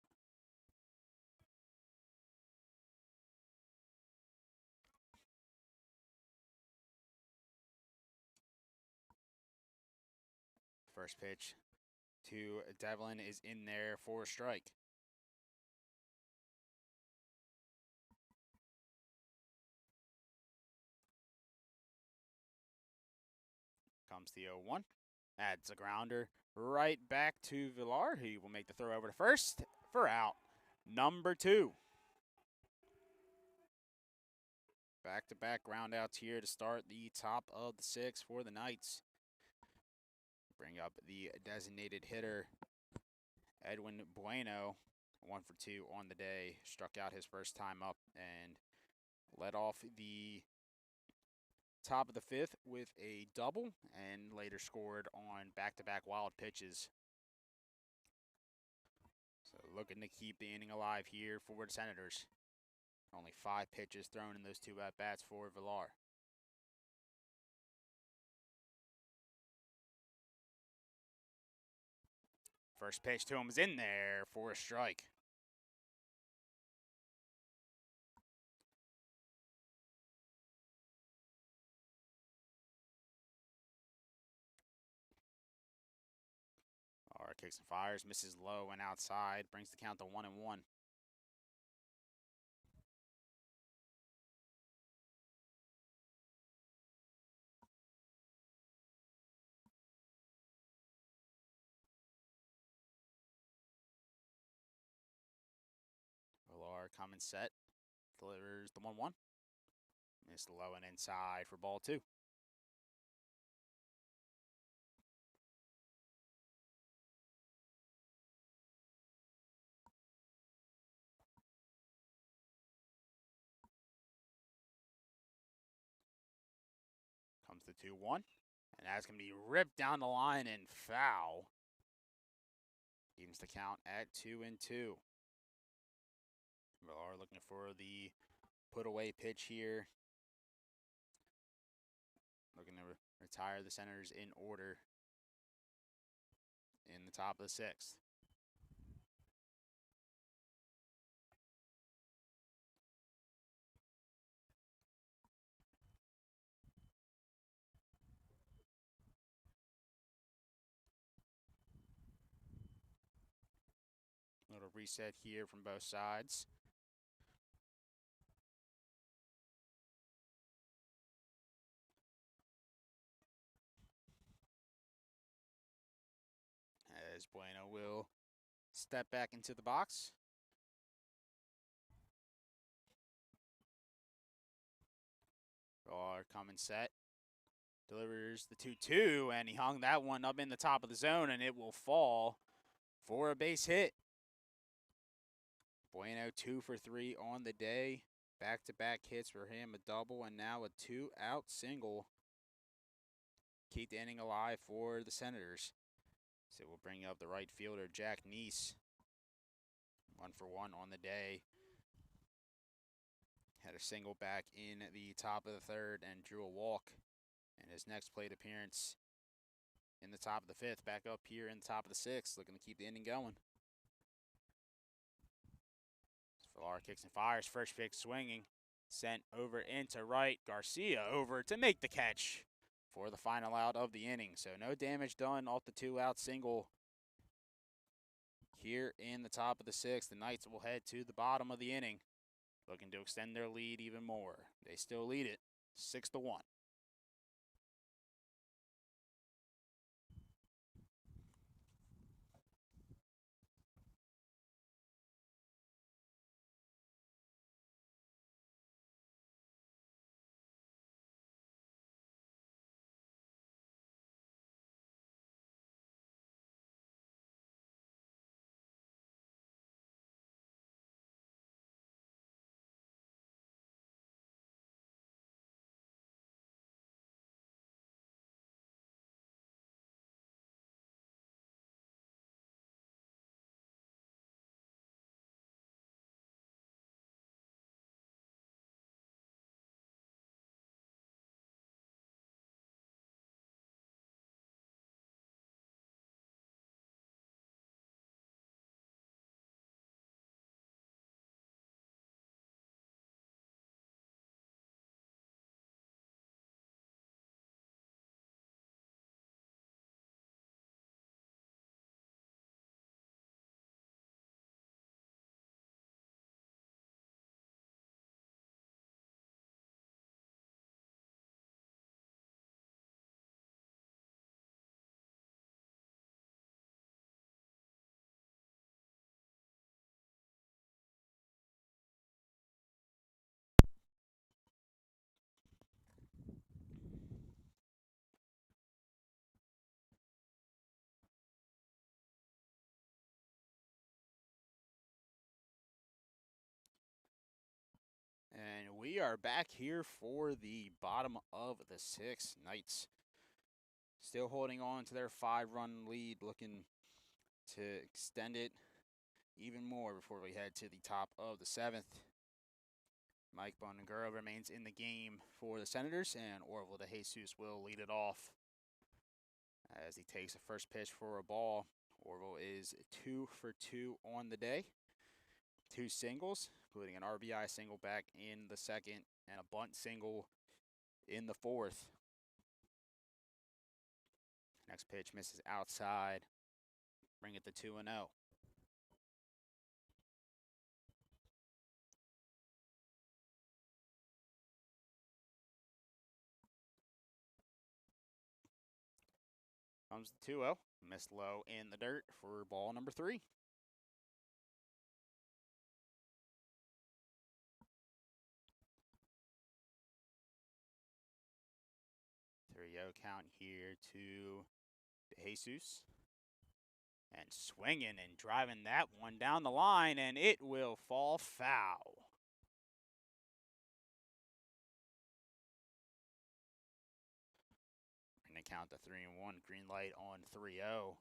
First pitch to Devlin is in there for a strike. Comes the 0-1. Adds a grounder right back to Villar. He will make the throw over to first for out number 2. Back-to-back groundouts here to start the top of the 6th for the Knights. Bring up the designated hitter, Edwin Bueno, 1 for 2 on the day. Struck out his first time up and led off the top of the fifth with a double and later scored on back-to-back wild pitches. So looking to keep the inning alive here for the Senators. Only 5 pitches thrown in those 2 at-bats for Villar. First pitch to him is in there for a strike. Villar kicks and fires, misses low and outside, brings the count to 1-1. Villar coming set, delivers the 1-1. Missed low and inside for ball 2. Comes the 2-1, and that's going to be ripped down the line and foul. Evens the count at 2-2. Villar looking for the put-away pitch here. Looking to retire the Senators in order in the top of the 6th. Little reset here from both sides. As Bueno will step back into the box. Villar coming set. Delivers the 2-2, and he hung that one up in the top of the zone, and it will fall for a base hit. Bueno 2 for 3 on the day. Back-to-back hits for him, a double, and now a 2-out single. Keep the inning alive for the Senators. So we'll bring up the right fielder, Jack Neese. 1 for 1 on the day. Had a single back in the top of the 3rd and drew a walk. And his next plate appearance in the top of the 5th, back up here in the top of the 6th, looking to keep the inning going. Villar kicks and fires, first pitch swinging, sent over into right. Garcia over to make the catch for the final out of the inning. So no damage done off the 2-out single here in the top of the 6th. The Knights will head to the bottom of the inning, looking to extend their lead even more. They still lead it 6-1. we are back here for the bottom of the sixth. Knights still holding on to their 5-run lead, looking to extend it even more before we head to the top of the seventh. Mike Bonagura remains in the game for the Senators, and Orville de Jesus will lead it off as he takes the first pitch for a ball. Orville is 2 for 2 on the day. 2 singles, including an RBI single back in the second and a bunt single in the fourth. Next pitch misses outside. Bring it to 2-0. Comes the 2-0. Missed low in the dirt for ball number 3. Count here to De Jesus. And swinging and driving that one down the line, and it will fall foul. And they count the 3-1. Green light on 3-0.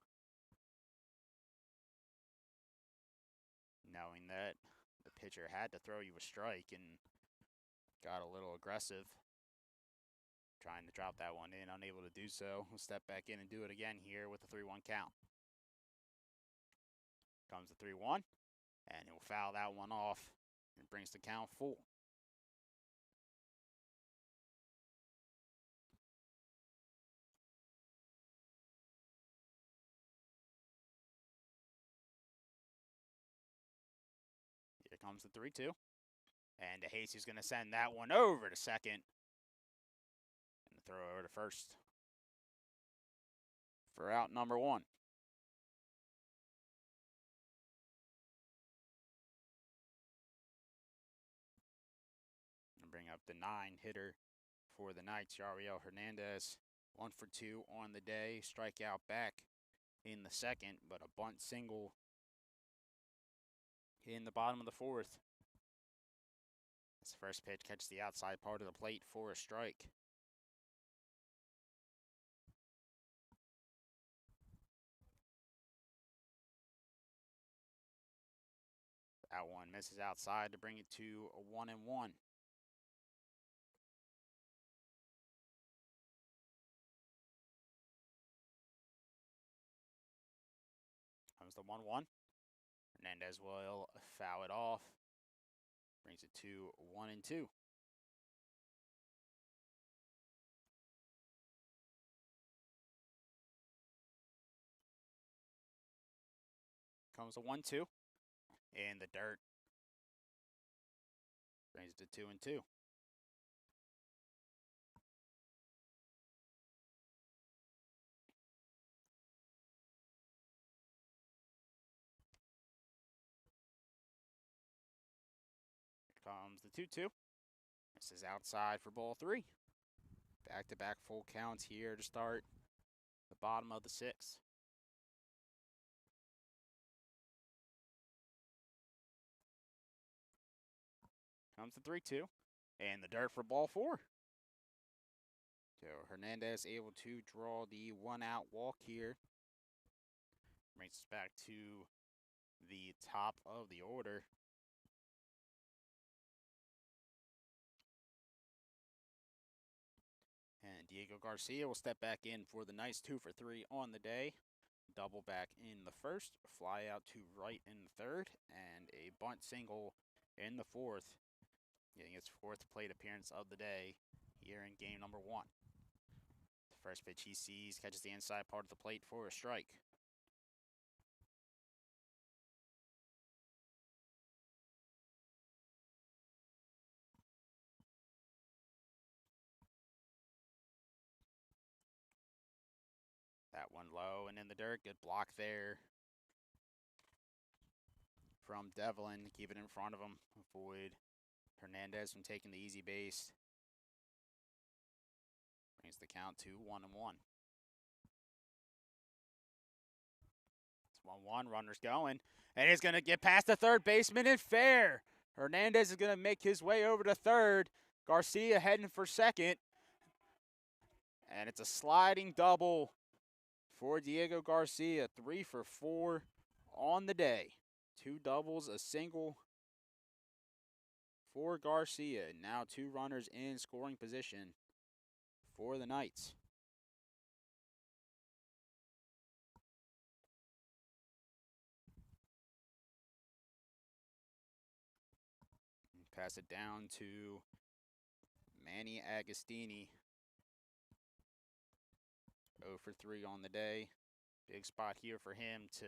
Knowing that the pitcher had to throw you a strike and got a little aggressive. Trying to drop that one in, unable to do so. We'll step back in and do it again here with the 3-1 count. Comes the 3-1, and he'll foul that one off and brings the count full. Here comes the 3-2, and De Jesus is going to send that one over to second. Throw over to first for out number 1. And bring up the 9-hitter for the Knights, Yariel Hernandez. 1 for 2 on the day. Strikeout back in the second, but a bunt single in the bottom of the fourth. This first pitch catches the outside part of the plate for a strike. That one misses outside to bring it to a 1-1. Comes the 1-1. Hernandez will foul it off. Brings it to 1-2. Comes the 1-2. In the dirt. Brings it to 2-2. Here comes the 2-2. This is outside for ball 3. Back-to-back full counts here to start the bottom of the 6th. Comes the 3-2, and the dirt for ball 4. So Hernandez able to draw the 1-out walk here. Brings us back to the top of the order. And Diego Garcia will step back in for the nice 2 for 3 on the day. Double back in the first, fly out to right in the third, and a bunt single in the fourth. Getting its 4th plate appearance of the day here in game number 1. The first pitch he sees catches the inside part of the plate for a strike. That one low and in the dirt. Good block there from Devlin. Keep it in front of him. Avoid Hernandez from taking the easy base. Brings the count to 1-1. It's 1-1. Runners going. And he's going to get past the third baseman and fair. Hernandez is going to make his way over to third. Garcia heading for second. And it's a sliding double for Diego Garcia. 3 for 4 on the day. 2 doubles, a single for Garcia. Now 2 runners in scoring position for the Knights. Pass it down to Manny Agostini. 0 for 3 on the day. Big spot here for him to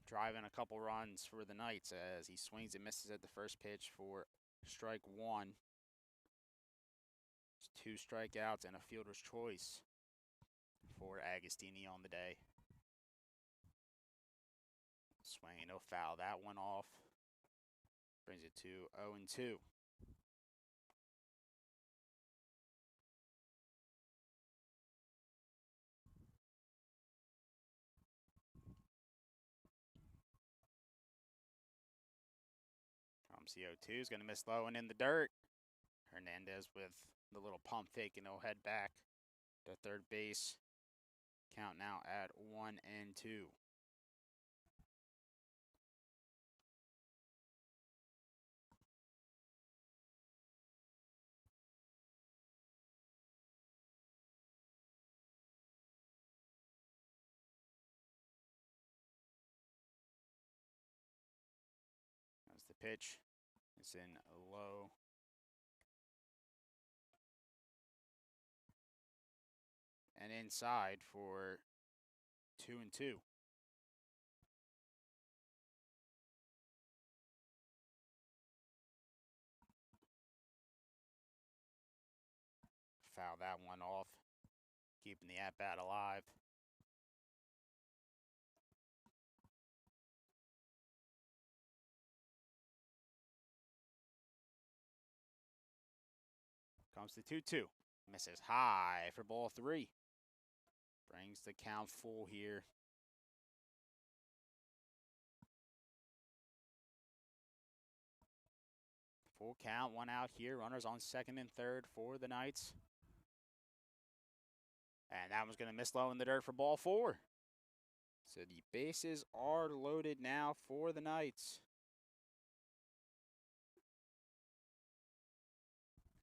drive in a couple runs for the Knights as he swings and misses at the first pitch for strike 1. It's 2 strikeouts and a fielder's choice for Agostini on the day. Swing, no foul. That one off. Brings it to 0-2. Comes the 0-2. Is going to miss low and in the dirt. Hernandez with the little pump fake and he'll head back to third base. Count now at 1-2. As the pitch is in low. And inside for 2-2. Foul that one off, keeping the at-bat alive. Comes the 2-2. Misses high for ball 3. Brings the count full here. Full count, 1 out here. Runners on second and third for the Knights. And that one's going to miss low in the dirt for ball 4. So the bases are loaded now for the Knights.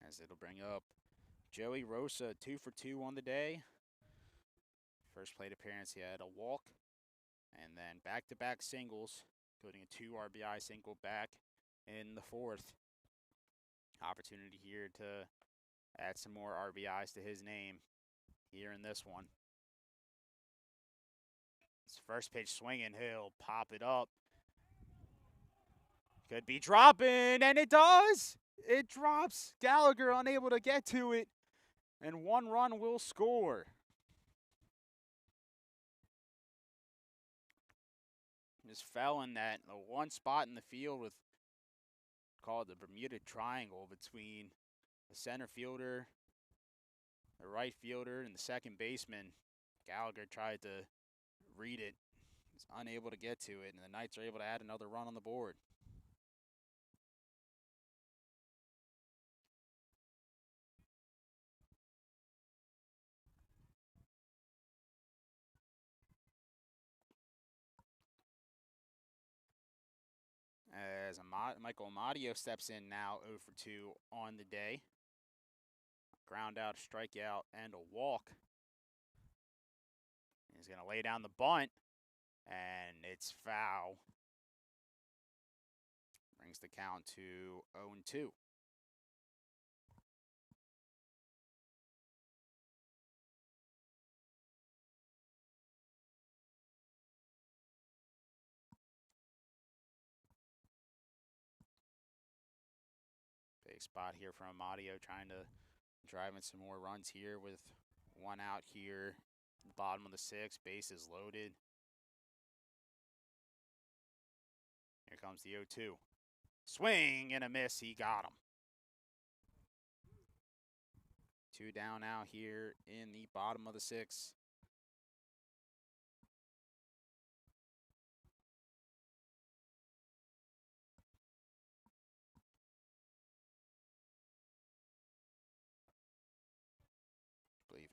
As it'll bring up Joey Rosa, 2 for 2 on the day. First plate appearance, he had a walk. And then back-to-back singles, including a 2 RBI single back in the 4th. Opportunity here to add some more RBIs to his name here in this one. His first pitch swinging, he'll pop it up. Could be dropping, and it does! It drops. Gallagher unable to get to it, and 1 run will score. Just fell in that one spot in the field with called the Bermuda Triangle between the center fielder, the right fielder, and the second baseman. Gallagher tried to read it. He's unable to get to it, and the Knights are able to add another run on the board. As Michael Amadio steps in now, 0 for 2 on the day. Ground out, strikeout, and a walk. He's going to lay down the bunt, and it's foul. Brings the count to 0-2. Big spot here from Amadio, trying to drive in some more runs here with 1 out here. Bottom of the 6th, bases loaded. Here comes the 0-2. Swing and a miss, he got him. 2 down out here in the bottom of the 6th.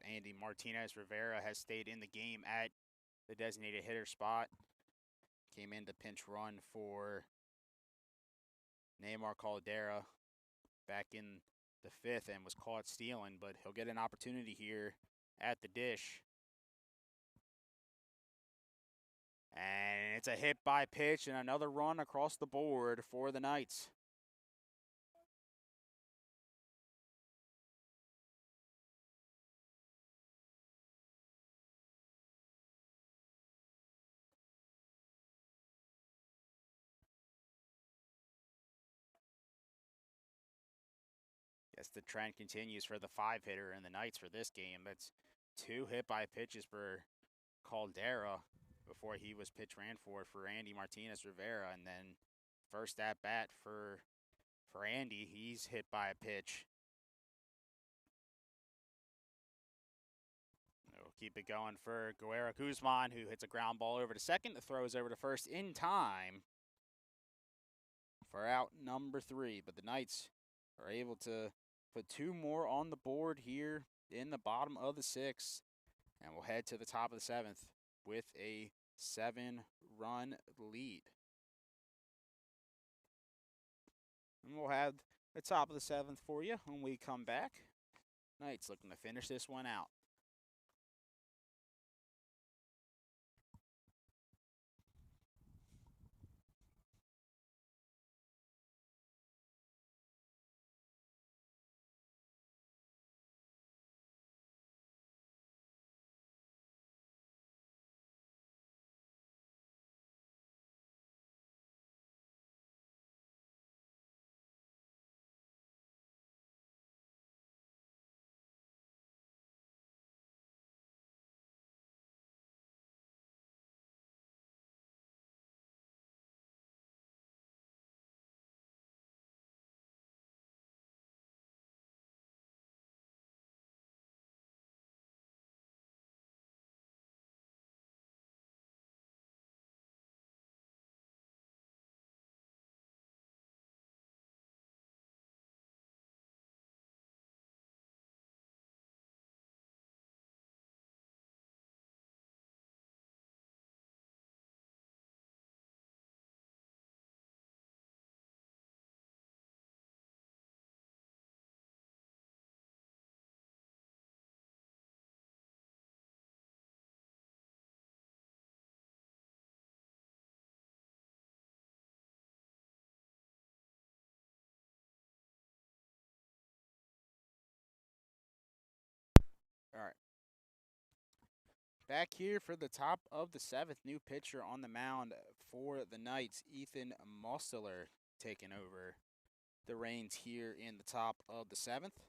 Andy Martinez Rivera has stayed in the game at the designated hitter spot. Came in to pinch run for Neymar Caldera back in the 5th and was caught stealing, but he'll get an opportunity here at the dish. And it's a hit by pitch and another run across the board for the Knights. Yes, the trend continues for the 5-hitter and the Knights for this game. That's 2 hit by pitches for Caldera before he was pitch ran for Andy Martinez Rivera, and then first at bat for Andy, he's hit by a pitch. We'll keep it going for Guerra Guzman, who hits a ground ball over to second, throws over to first in time for out number 3. But the Knights are able to put 2 more on the board here in the bottom of the 6th, and we'll head to the top of the 7th with a 7-run lead. And we'll have the top of the 7th for you when we come back. Knights looking to finish this one out. All right. Back here for the top of the 7th, new pitcher on the mound for the Knights, Ethan Mosteller, taking over the reins here in the top of the 7th.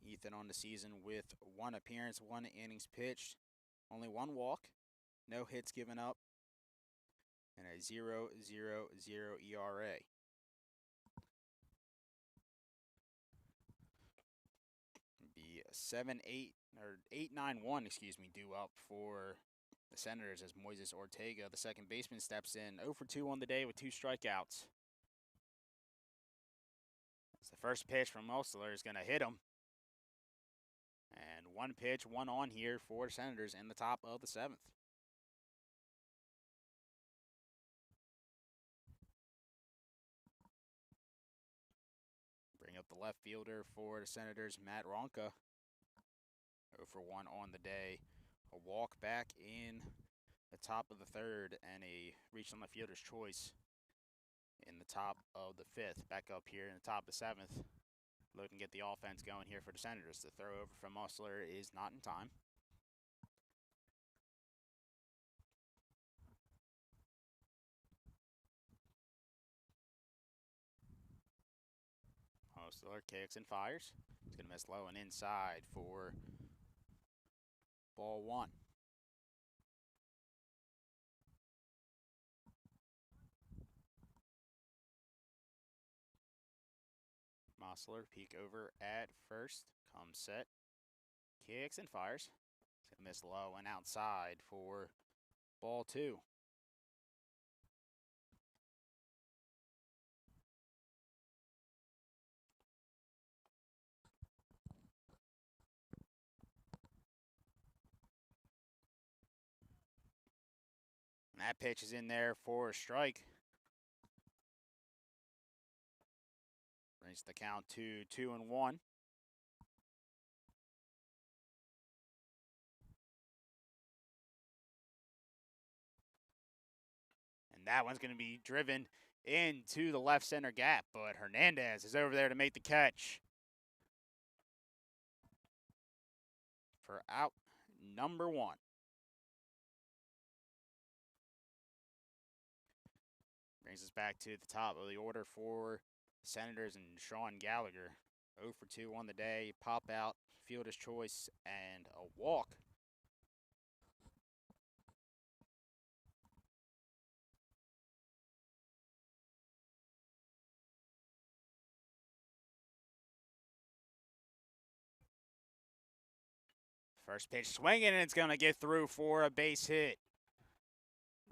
Ethan on the season with 1 appearance, 1 innings pitched, only 1 walk, no hits given up, and a 0.000 ERA. Be 7-8 or 8-9-1, due up for the Senators as Moises Ortega, the second baseman, steps in 0 for 2 on the day with 2 strikeouts. As the first pitch from Mosteller is going to hit him. And 1 pitch, 1 on here for Senators in the top of the 7th. Bring up the left fielder for the Senators, Matt Ronka. 0 for 1 on the day. A walk back in the top of the 3rd and a reach on the fielder's choice in the top of the 5th. Back up here in the top of the 7th. Looking to get the offense going here for the Senators. The throw over from Mosteller is not in time. Mosteller kicks and fires. He's going to miss low and inside for ball 1. Mosteller peek over at first. Comes set. Kicks and fires. He's going to miss low and outside for ball 2. That pitch is in there for a strike. Brings the count to 2-1. And that one's going to be driven into the left center gap, but Hernandez is over there to make the catch for out number 1. Brings us back to the top of the order for the Senators and Sean Gallagher. 0 for 2 on the day, pop out, fielder's choice, and a walk. First pitch swinging, and it's going to get through for a base hit.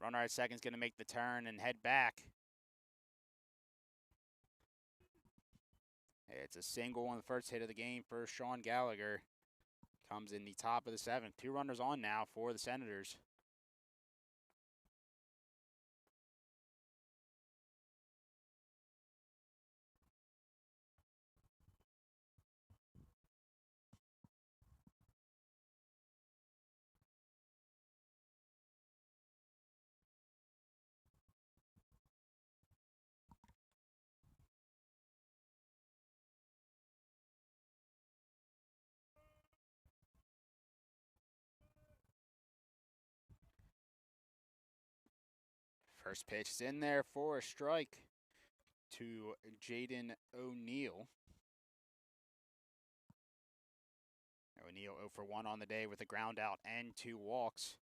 Runner at second is going to make the turn and head back. It's a single on the first hit of the game for Sean Gallagher. Comes in the top of the 7th. 2 runners on now for the Senators. First pitch is in there for a strike to Jaden O'Neill. O'Neill 0 for 1 on the day with a ground out and 2 walks.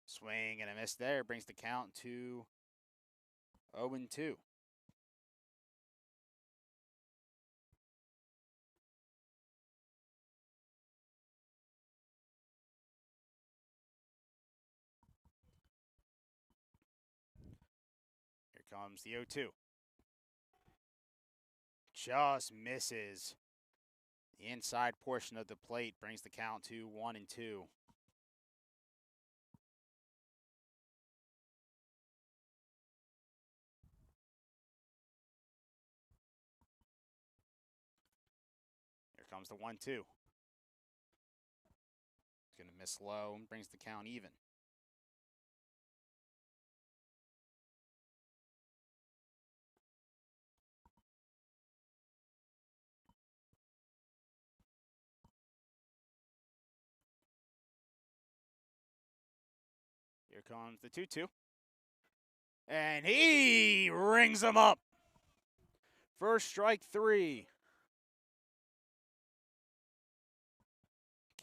Swing and a miss there brings the count to 0-2. Here comes the 0-2. Just misses. The inside portion of the plate brings the count to 1-2. Here comes the 1-2. It's going to miss low and brings the count even. Here comes the 2-2. And he rings him up. First strike 3.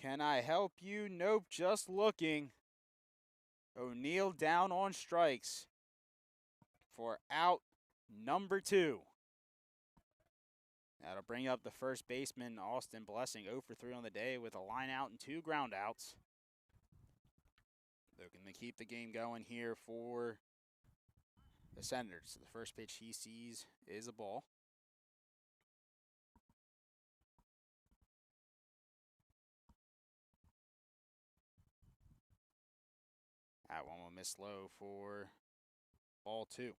Can I help you? Nope, just looking. O'Neill down on strikes for out number 2. That'll bring up the first baseman, Austin Blessing, 0 for 3 on the day with a line out and 2 ground outs. Looking to keep the game going here for the Senators. So the first pitch he sees is a ball. That one will miss low for ball 2.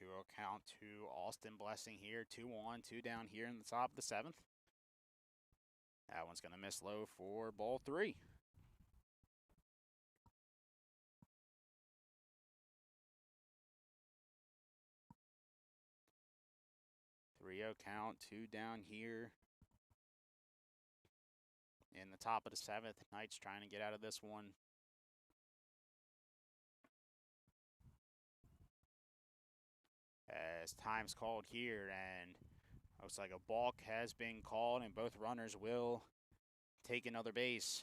2-0 count to Austin Blessing here. 2-1, 2 down here in the top of the 7th. That one's going to miss low for ball 3. 3-0 count, 2 down here in the top of the 7th. Knights trying to get out of this one. As time's called here, and looks like a balk has been called, and both runners will take another base.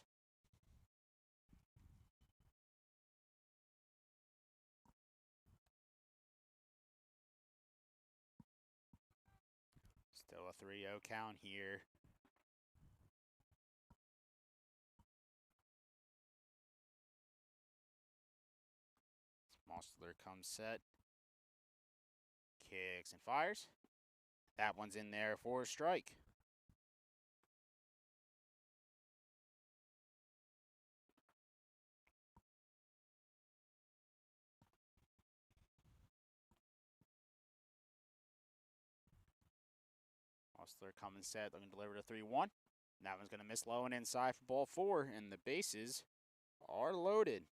Still a 3-0 count here. Mostler comes set. Kicks and fires. That one's in there for a strike. Ulster coming set, looking to deliver to 3-1. That one's going to miss low and inside for ball 4, and the bases are loaded.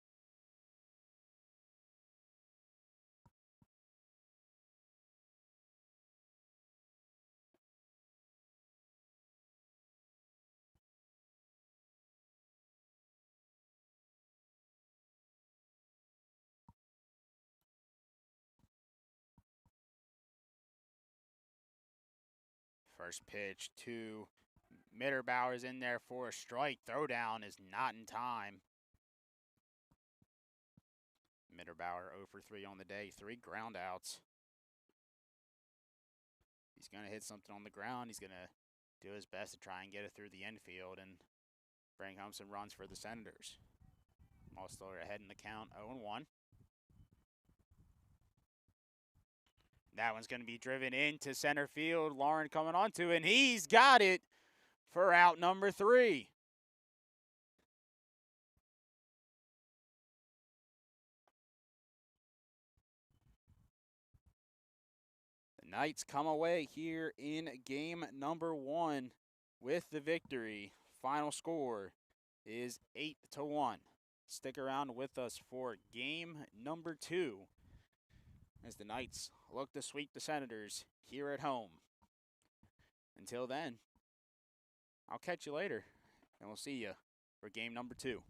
First pitch to Mitterbauer's in there for a strike. Throwdown is not in time. Mitterbauer 0 for 3 on the day, 3 ground outs. He's going to hit something on the ground. He's going to do his best to try and get it through the infield and bring home some runs for the Senators. Ulster ahead in the count, 0-1. That one's going to be driven into center field. Lauren coming onto it, and he's got it for out number 3. The Knights come away here in game number 1 with the victory. Final score is 8-1. Stick around with us for game number 2 as the Knights look to sweep the Senators here at home. Until then, I'll catch you later, and we'll see you for game number 2.